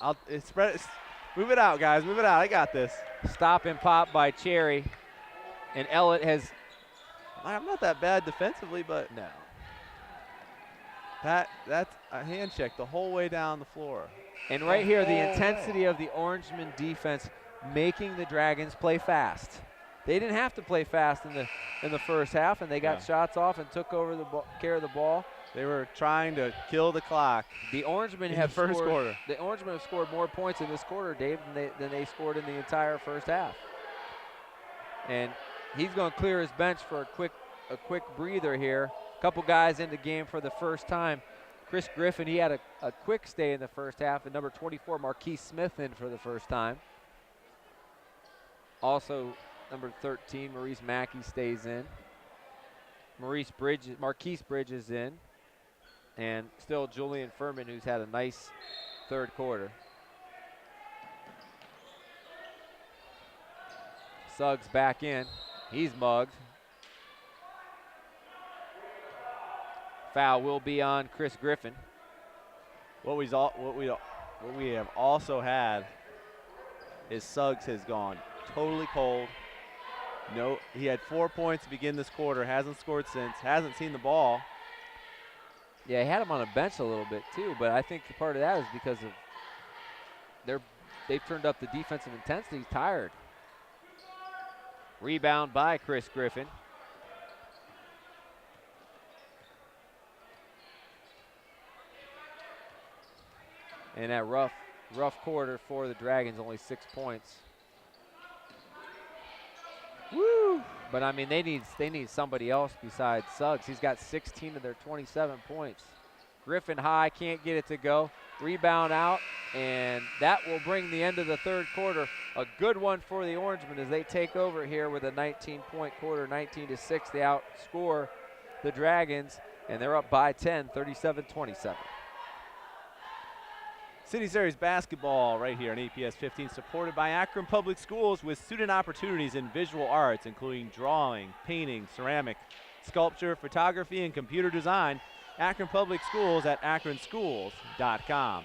Move it out, guys. Move it out. I got this. Stop and pop by Cherry. And Ellet has. I'm not that bad defensively, but. No. That's a hand check the whole way down the floor. And right here, the intensity of the Orangemen defense making the Dragons play fast. They didn't have to play fast in the first half, and they got shots off and took over the care of the ball. They were trying to kill the clock. The Orangemen in the first quarter. The Orangemen have scored more points in this quarter, Dave, than they scored in the entire first half. And he's going to clear his bench for a quick breather here. A couple guys in the game for the first time. Chris Griffin, he had a quick stay in the first half, and number 24, Marquise Smith, in for the first time. Also, number 13, Maurice Mackey stays in. Marquise Bridges in. And still Julian Furman, who's had a nice third quarter. Suggs back in. He's mugged. Foul will be on Chris Griffin. What we have also had is Suggs has gone totally cold. No, he had 4 points to begin this quarter. Hasn't scored since. Hasn't seen the ball. Yeah, he had him on a bench a little bit too, but I think part of that is because of they've turned up the defensive intensity. He's tired. Rebound by Chris Griffin. And that rough quarter for the Dragons, only 6 points. Woo! But I mean, they need somebody else besides Suggs. He's got 16 of their 27 points. Griffin high, can't get it to go. Rebound out, and that will bring the end of the third quarter. A good one for the Orangemen as they take over here with a 19-point quarter, 19-6. They outscore the Dragons, and they're up by 10, 37-27. City Series basketball right here on APS 15, supported by Akron Public Schools with student opportunities in visual arts, including drawing, painting, ceramic, sculpture, photography, and computer design. Akron Public Schools at akronschools.com.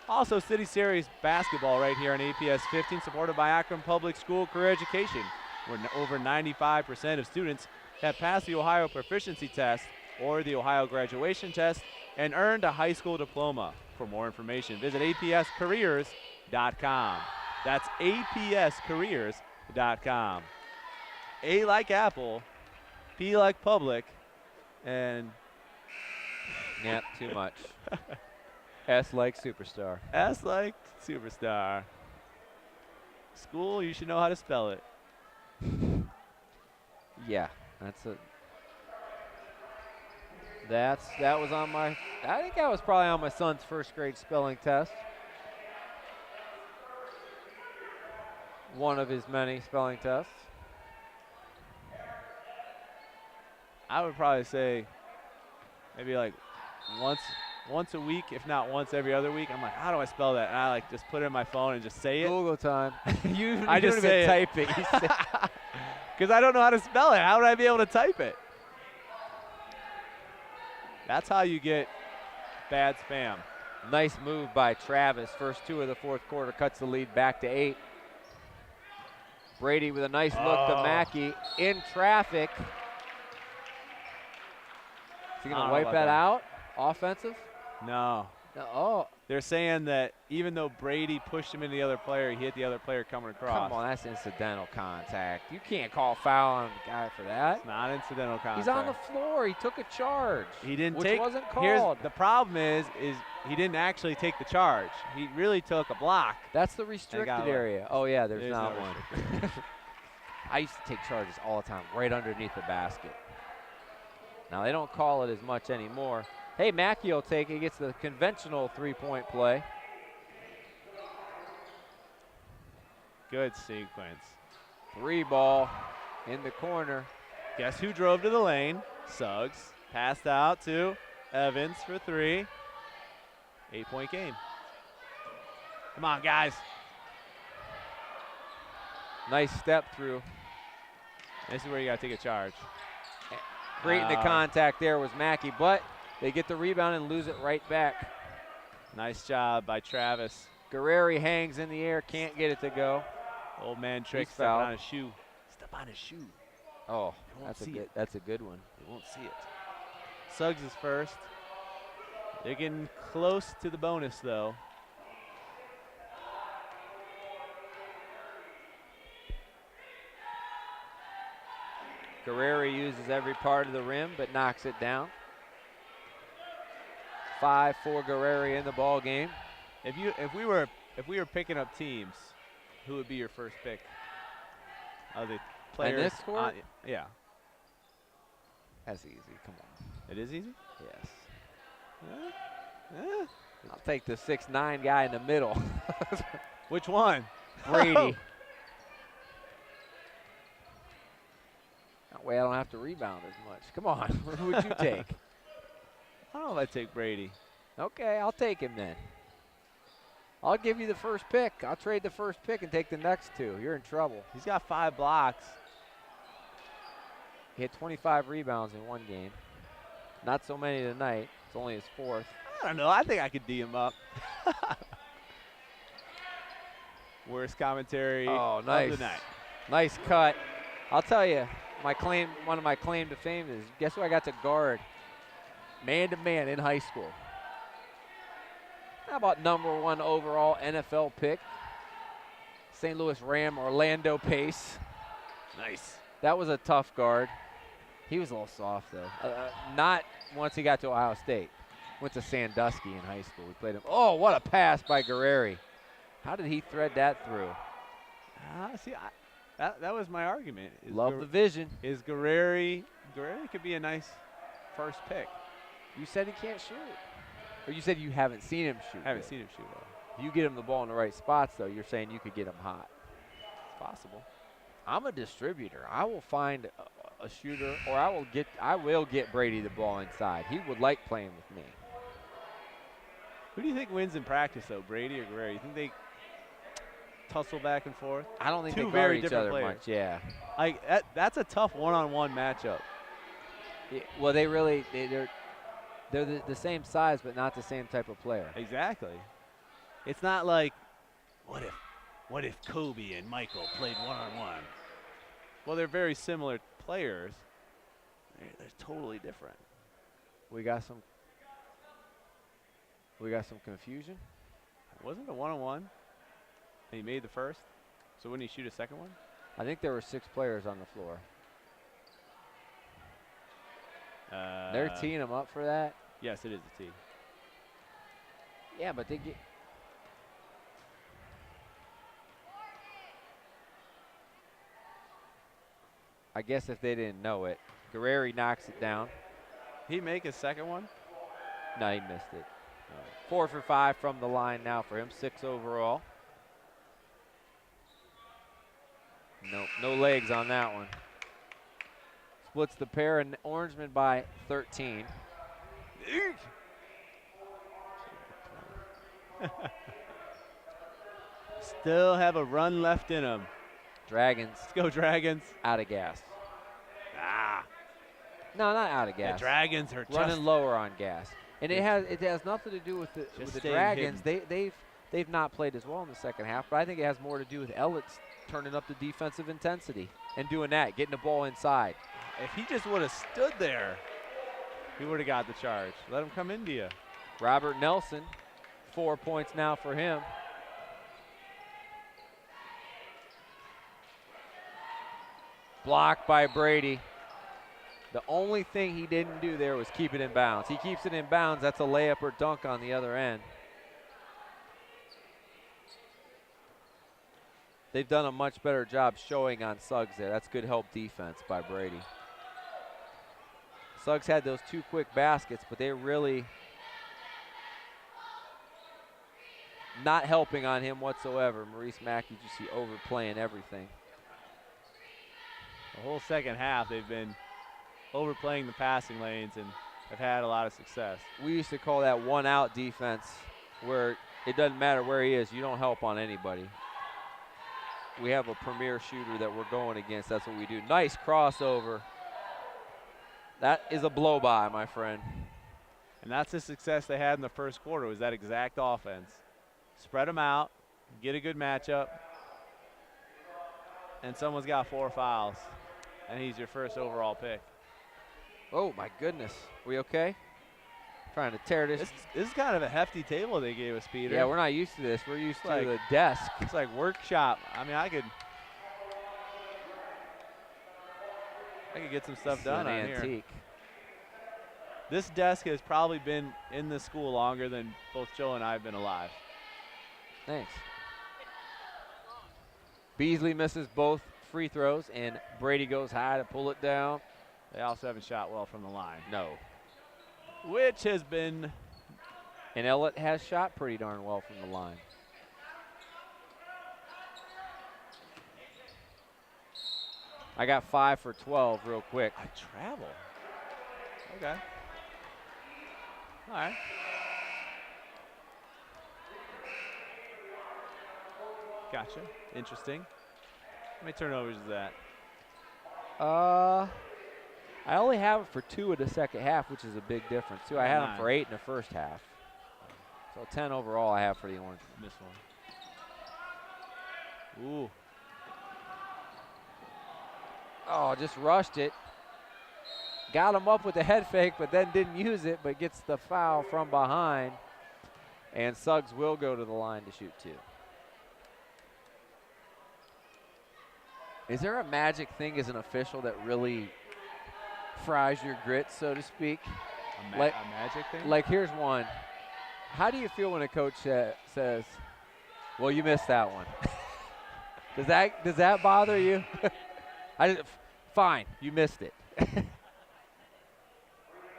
Also, City Series basketball right here on APS 15, supported by Akron Public School Career Education, where over 95% of students have passed the Ohio Proficiency Test or the Ohio Graduation Test and earned a high school diploma. For more information, visit apscareers.com. That's apscareers.com. A like Apple, P like Public, and yeah, too much. S like Superstar. S like Superstar. School, you should know how to spell it. Yeah, that was on I think that was probably on my son's first grade spelling test. One of his many spelling tests. I would probably say maybe like once a week, if not once every other week. I'm like, how do I spell that? And I like just put it in my phone and just say it. Google time. I just say type it. Because I don't know how to spell it. How would I be able to type it? That's how you get bad spam. Nice move by Travis. First two of the fourth quarter cuts the lead back to 8. Brady with a nice look to Mackey in traffic. Is he going to wipe that out? Offensive? No. Oh. They're saying that even though Brady pushed him into the other player, he hit the other player coming across. Come on, that's incidental contact. You can't call foul on the guy for that. It's not incidental contact. He's on the floor. He took a charge. He didn't which wasn't called. The problem is he didn't actually take the charge. He really took a block. That's the restricted area. Oh, yeah, there's not no one. I used to take charges all the time, right underneath the basket. Now, they don't call it as much anymore. Hey, Mackey will take it. He gets the conventional three-point play. Good sequence. 3 ball in the corner. Guess who drove to the lane? Suggs. Passed out to Evans for 3. 8-point game. Come on, guys. Nice step through. This is where you got to take a charge. Creating the contact there was Mackey, but they get the rebound and lose it right back. Nice job by Travis. Guerreri hangs in the air, can't get it to go. Old man trick, stepping on his shoe. Step on his shoe. Oh, that's a good one. You won't see it. Suggs is first. They're getting close to the bonus, though. Guerrero uses every part of the rim, but knocks it down. 5 for Guerrero in the ball game. If we were picking up teams, who would be your first pick? Of the players in this court? Yeah. That's easy. Come on. It is easy? Yes. I'll take the 6'9" guy in the middle. Which one? Brady. That way I don't have to rebound as much. Come on. Who would you take? I don't know if I take Brady. Okay, I'll take him then. I'll give you the first pick. I'll trade the first pick and take the next 2. You're in trouble. He's got 5 blocks. He had 25 rebounds in one game. Not so many tonight. It's only his 4th. I don't know. I think I could D him up. Worst commentary of the night. Nice cut. I'll tell you, one of my claim to fame is, guess who I got to guard man-to-man in high school? How about #1 overall NFL pick? St. Louis Ram Orlando Pace. Nice. That was a tough guard. He was a little soft, though. Not once he got to Ohio State. Went to Sandusky in high school. We played him. Oh, what a pass by Guerrero. How did he thread that through? That was my argument. Love the vision. Is Guerrero could be a nice first pick. You said he can't shoot. Or you said you haven't seen him shoot. I haven't seen him shoot well. You get him the ball in the right spots, though. You're saying you could get him hot. It's possible. I'm a distributor. I will find a shooter, or I will get Brady the ball inside. He would like playing with me. Who do you think wins in practice, though, Brady or Guerrero? You think they tussle back and forth? I don't think Two they very guard each different other players. much. Yeah. That's a tough one-on-one matchup. Well, they're the same size, but not the same type of player. Exactly. It's not like, what if Kobe and Michael played one-on-one? Well, they're very similar players. They're totally different. We got some confusion. Wasn't it a one-on-one? And he made the first? So wouldn't he shoot a second one? I think there were 6 players on the floor. They're teeing him up for that. Yes, it is a tee. Yeah, but they get. I guess if they didn't know it, Guerrero knocks it down. He make a second one? No, he missed it. 4 for 5 from the line now for him. 6 overall. Nope, no legs on that one. Splits the pair and Orangemen by 13. Still have a run left in them. Dragons. Let's go, Dragons. Out of gas. No, not out of gas. The Dragons are running lower on gas, and it has nothing to do with the Dragons. They've not played as well in the second half, but I think it has more to do with Ellet's turning up the defensive intensity and doing that, getting the ball inside. If he just would have stood there, he would have got the charge. Let him come into you. Robert Nelson, 4 points now for him. Blocked by Brady. The only thing he didn't do there was keep it in bounds. He keeps it in bounds. That's a layup or dunk on the other end. They've done a much better job showing on Suggs there. That's good help defense by Brady. Suggs had those 2 quick baskets, but they really not helping on him whatsoever. Maurice Mackey, you see overplaying everything. The whole second half, they've been overplaying the passing lanes and have had a lot of success. We used to call that one-out defense, where it doesn't matter where he is. You don't help on anybody. We have a premier shooter that we're going against. That's what we do. Nice crossover. That is a blow-by, my friend. And that's the success they had in the first quarter, was that exact offense. Spread them out, get a good matchup, and someone's got 4 fouls, and he's your first overall pick. Oh, my goodness. We okay? trying to tear this. This is kind of a hefty table they gave us, Peter. Yeah, we're not used to this. We're used to like the desk. It's like workshop. I mean, I could get some stuff done on here. Antique. This desk has probably been in the school longer than both Joe and I have been alive. Thanks. Beasley misses both free throws, and Brady goes high to pull it down. They also haven't shot well from the line. No. Which has been. And Ellet has shot pretty darn well from the line. I got 5 for 12 real quick. I travel. Okay. All right. Gotcha. Interesting. How many turnovers is that? I only have it for 2 in the second half, which is a big difference, too. I had them for 8 in the first half. So 10 overall I have for the Orange. This one. Ooh. Oh, just rushed it. Got him up with the head fake, but then didn't use it, but gets the foul from behind. And Suggs will go to the line to shoot 2. Is there a magic thing as an official that really fries your grits, so to speak? A magic thing? Like, here's one. How do you feel when a coach says, well, you missed that one? Does that bother you? Fine, you missed it.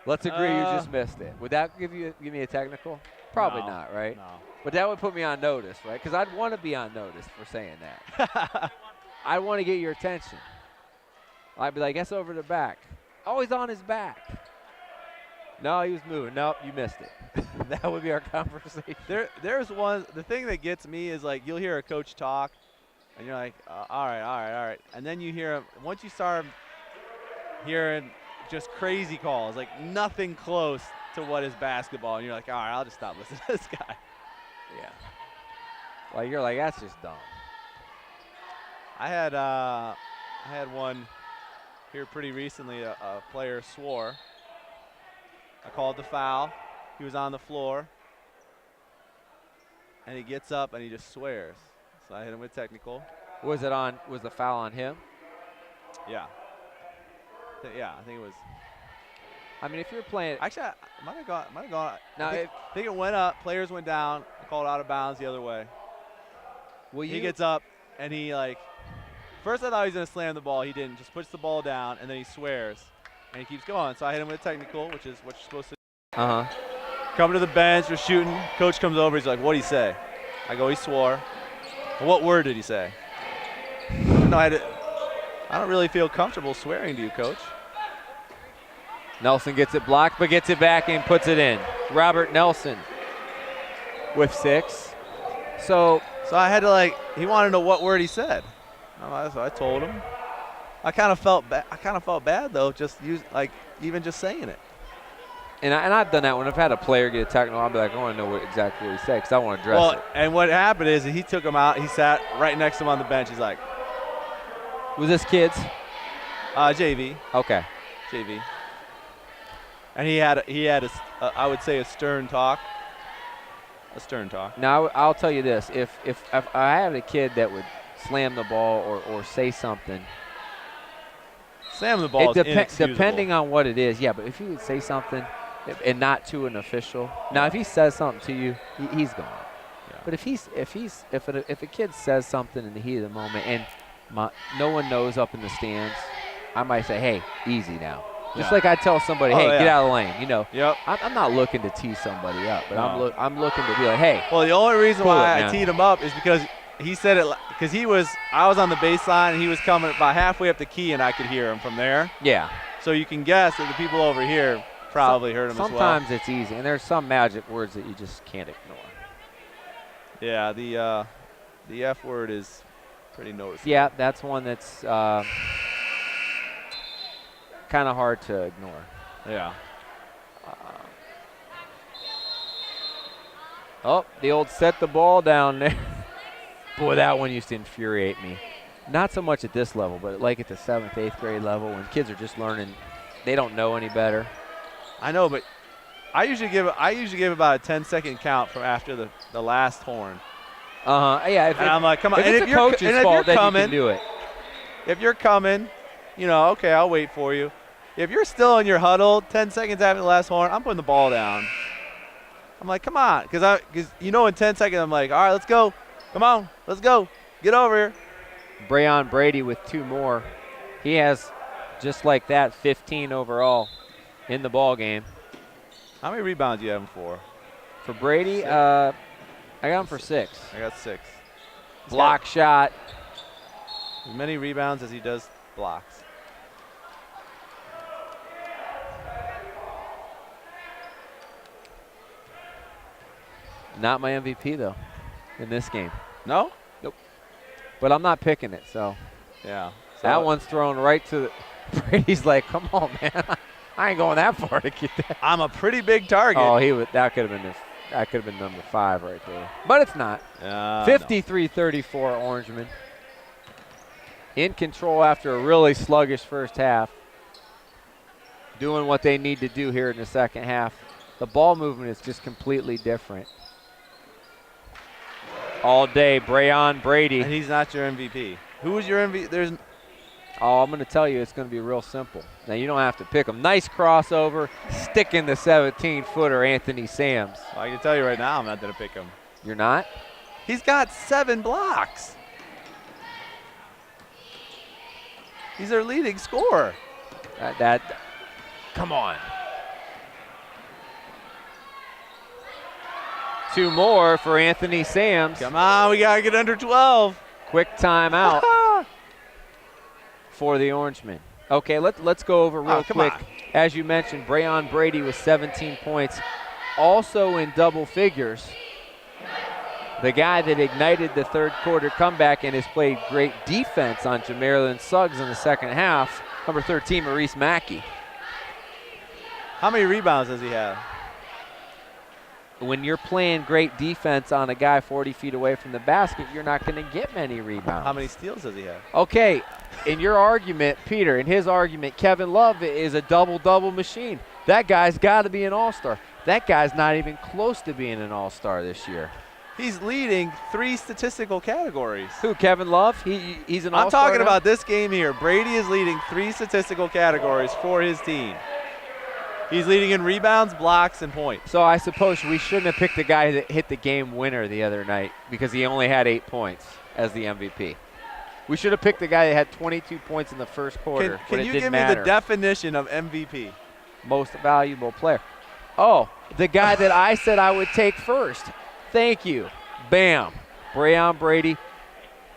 Let's agree you just missed it. Would that give me a technical? Probably not, right? No. But that would put me on notice, right? Because I'd want to be on notice for saying that. I want to get your attention. I'd be like, that's over the back. Oh, he's on his back. No, he was moving. Nope, you missed it. That would be our conversation. There's one. The thing that gets me is, like, you'll hear a coach talk, and you're like, all right. And then you hear him. Once you start hearing just crazy calls, like nothing close to what is basketball, and you're like, all right, I'll just stop listening to this guy. Yeah. Like, you're like, that's just dumb. I had one here pretty recently. A player swore. I called the foul. He was on the floor, and he gets up and he just swears. So I hit him with technical. Was the foul on him? Yeah. I think it was. I mean, if you're playing. Actually, I might have gone. Now, I think it went up. Players went down. I called out of bounds the other way. He gets up and he, like. First, I thought he was going to slam the ball. He didn't. Just puts the ball down, and then he swears. And he keeps going. So I hit him with a technical, which is what you're supposed to do. Uh-huh. Coming to the bench, we're shooting. Coach comes over. He's like, what'd he say? I go, he swore. Well, what word did he say? No, I don't really feel comfortable swearing to you, Coach. Nelson gets it blocked, but gets it back and puts it in. Robert Nelson with 6. So I had to, he wanted to know what word he said. So I told him. I kind of felt bad though, even just saying it. And I've done that when I've had a player get a technical. I'll be like, I want to know exactly what he said because I want to address it. And what happened is he took him out. He sat right next to him on the bench. He's like, was this kids? JV. Okay. JV. And he had I would say a stern talk. A stern talk. Now I'll tell you this: if I had a kid that would slam the ball or say something. Slam the ball is inexcusable. Depending on what it is, yeah. But if you would say something and not to an official, now if he says something to you, he's gone. Yeah. But if a kid says something in the heat of the moment and no one knows up in the stands, I might say, hey, easy now. Just like I tell somebody, hey, get out of the lane. You know, I'm not looking to tee somebody up, but I'm looking to be like, hey. Well, the only reason why I teed him up is because he said it because I was on the baseline and he was coming about halfway up the key and I could hear him from there. Yeah. So you can guess that the people over here probably heard him as well. Sometimes it's easy, and there's some magic words that you just can't ignore. Yeah, the F word is pretty noticeable. Yeah, that's one that's kind of hard to ignore. Yeah. The old set the ball down there. Boy, that one used to infuriate me. Not so much at this level, but like at the 7th, 8th grade level when kids are just learning. They don't know any better. I know, but I usually give about a 10-second count from after the last horn. Yeah. And I'm like, come on. If And it's if a you're coach's and if fault, you're then you coming, can do it. if you're coming, okay, I'll wait for you. If you're still in your huddle 10 seconds after the last horn, I'm putting the ball down. I'm like, come on, because in 10 seconds I'm like, all right, let's go. Come on, let's go. Get over here. Brayon Brady with 2 more. He has, just like that, 15 overall in the ball game. How many rebounds do you have him for? For Brady, 6. I got him for 6. I got 6. Block shot. As many rebounds as he does blocks. Not my MVP, though, in this game. No? Nope. But I'm not picking it, so. Yeah. That one's thrown right to the – Brady's like, come on, man. I ain't going that far to get that. I'm a pretty big target. Oh, that could have been number 5 right there. But it's not. 53-34 Orangemen. In control after a really sluggish first half. Doing what they need to do here in the second half. The ball movement is just completely different. All day, Brayon Brady. And he's not your MVP. Who was your MVP? I'm going to tell you it's going to be real simple. Now, you don't have to pick him. Nice crossover, sticking the 17-footer, Anthony Sams. Well, I can tell you right now I'm not going to pick him. You're not? He's got 7 blocks. He's their leading scorer. Come on. 2 more for Anthony Sams. Come on, we got to get under 12. Quick timeout for the Orangemen. Okay, let's go over real quick. As you mentioned, Brayon Brady with 17 points, also in double figures. The guy that ignited the third quarter comeback and has played great defense on Jamerlin Suggs in the second half, number 13, Maurice Mackey. How many rebounds does he have? When you're playing great defense on a guy 40 feet away from the basket, you're not going to get many rebounds. How many steals does he have? Okay, in your argument, Peter, in his argument, Kevin Love is a double-double machine. That guy's got to be an all-star. That guy's not even close to being an all-star this year. He's leading 3 statistical categories. Who, Kevin Love? He's an all-star I'm talking now? about this game here. Brady is leading 3 statistical categories for his team. He's leading in rebounds, blocks, and points. So I suppose we shouldn't have picked the guy that hit the game winner the other night because he only had 8 points as the MVP. We should have picked the guy that had 22 points in the first quarter. Can you give me the definition of MVP? Most valuable player. Oh, the guy that I said I would take first. Thank you. Bam. Brayon Brady.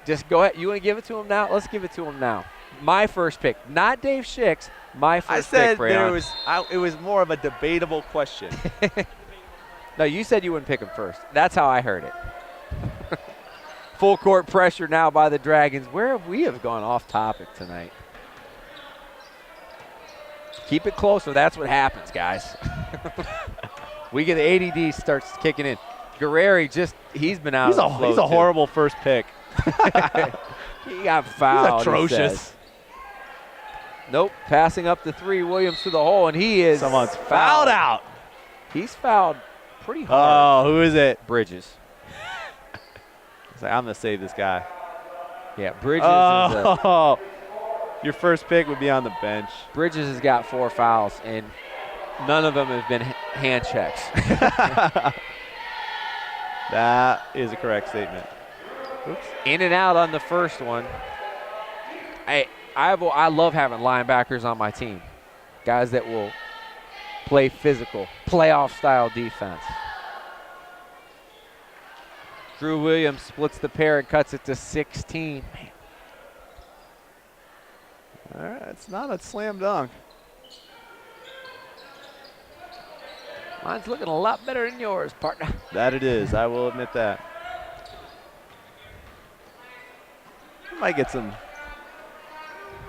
Just go ahead. You want to give it to him now? Let's give it to him now. My first pick. Not Dave Schick's. My first pick, Brayon. It was more of a debatable question. No, you said you wouldn't pick him first. That's how I heard it. Full court pressure now by the Dragons. Where have we gone off topic tonight? Keep it closer. That's what happens, guys. We get the ADD starts kicking in. Guerreri he's been out. He's a horrible first pick. He got fouled. He's atrocious. Nope. Passing up the 3, Williams to the hole, and he is. Someone's fouled out. He's fouled pretty hard. Oh, who is it? Bridges. I'm going to save this guy. Yeah, Bridges. Your first pick would be on the bench. Bridges has got 4 fouls, and none of them have been hand checks. That is a correct statement. Oops. In and out on the first one. I love having linebackers on my team. Guys that will play physical, playoff-style defense. Drew Williams splits the pair and cuts it to 16. Man. All right, it's not a slam dunk. Mine's looking a lot better than yours, partner. That it is. I will admit that. Might get some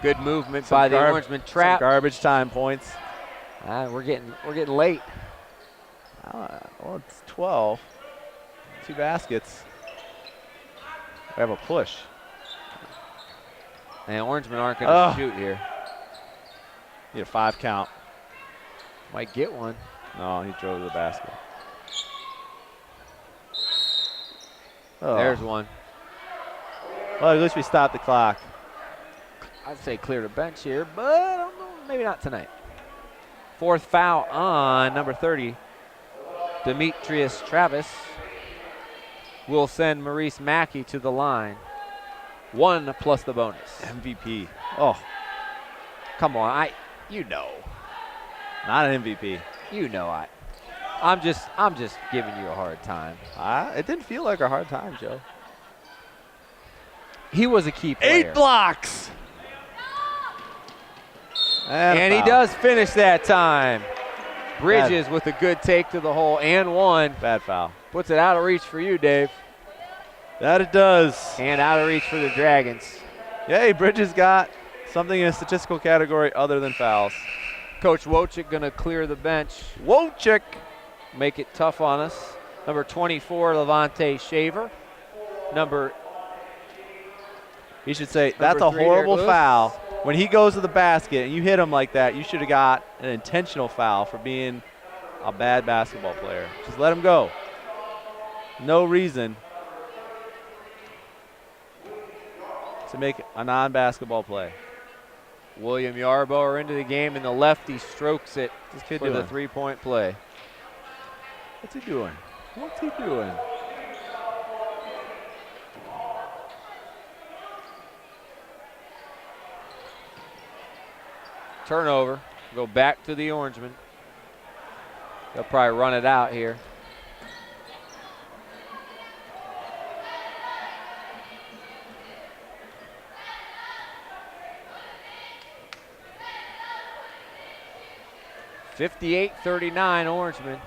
good movement by the Orangemen. Trap. Some garbage time points. We're getting late. Well, it's 12. 2 baskets. We have a push. And Orangemen aren't going to shoot here. Need a 5 count. Might get one. No, he drove to the basket. Oh. There's one. Well, at least we stopped the clock. I'd say clear the bench here, but I don't know, maybe not tonight. 4th foul on number 30, Demetrius Travis. Will send Maurice Mackey to the line. 1 plus the bonus. MVP. Oh, Come on, you know. not an MVP. You know I'm just giving you a hard time. It didn't feel like a hard time, Joe. He was a key player. 8 blocks. And he does finish that time. Bridges with a good take to the hole and 1. Bad foul. Puts it out of reach for you, Dave. That it does. And out of reach for the Dragons. Yay, Bridges got something in a statistical category other than fouls. Coach Wojcik going to clear the bench. Wojcik. Make it tough on us. Number 24, Levante Shaver. He should say, that's a 3 horrible here, foul. When he goes to the basket and you hit him like that, you should have got an intentional foul for being a bad basketball player. Just let him go. No reason to make a non-basketball play. William Yarborough into the game, and the lefty strokes it This kid for the doing? 3-point play. What's he doing? What's he doing? Turnover. Go back to the Orangemen. They'll probably run it out here. (58-39) Orangemen.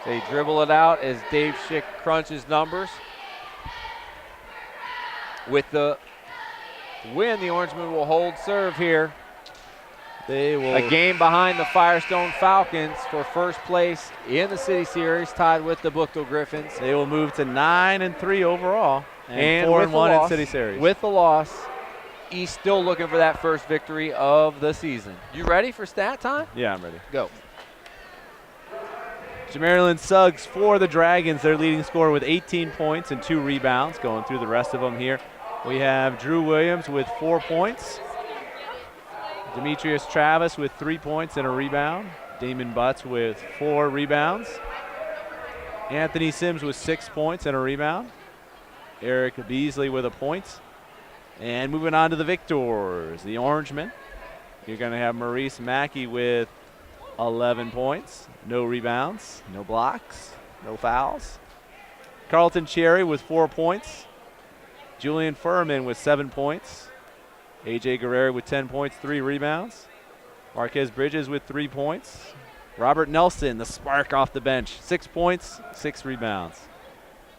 They dribble it out as Dave Schick crunches numbers. With the win, the Orangemen will hold serve here. They will. A game behind the Firestone Falcons for first place in the City Series, tied with the Bookville Griffins. They will move to 9-3 overall and with 4-1 the in City Series. With the loss, East still looking for that first victory of the season. You ready for stat time? Yeah, I'm ready. Go. Jamarilyn Suggs for the Dragons, their leading scorer with 18 points and 2 rebounds. Going through the rest of them here, we have Drew Williams with 4 points. Demetrius Travis with 3 points and a rebound. Damon Butts with 4 rebounds. Anthony Sims with 6 points and a rebound. Eric Beasley with a point. And moving on to the victors, the Orangemen. You're going to have Maurice Mackey with 11 points, no rebounds, no blocks, no fouls. Carlton Cherry with 4 points. Julian Furman with 7 points. AJ Guerrero with 10 points, 3 rebounds. Marquez Bridges with 3 points. Robert Nelson, the spark off the bench, 6 points, 6 rebounds.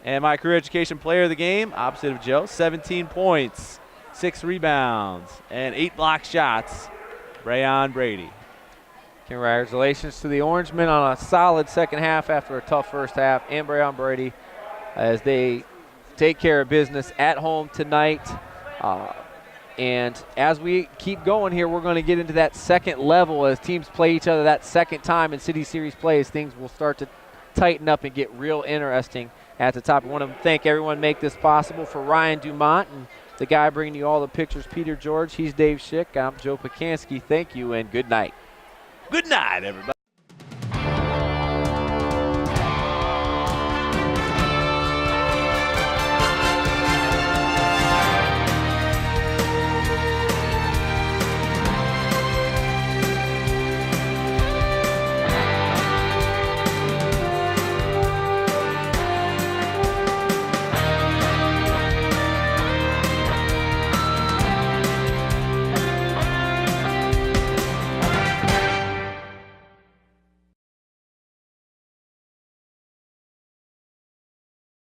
And my career education player of the game, opposite of Joe, 17 points, 6 rebounds, and 8 block shots, Brayon Brady. Congratulations to the Orangemen on a solid second half after a tough first half, and Brayon Brady as they take care of business at home tonight. And as we keep going here, we're going to get into that second level as teams play each other that second time in City Series play, as things will start to tighten up and get real interesting at the top. I want to thank everyone make this possible. For Ryan Dumont and the guy bringing you all the pictures, Peter George, he's Dave Schick. I'm Joe Pacansky. Thank you and good night. Good night, everybody.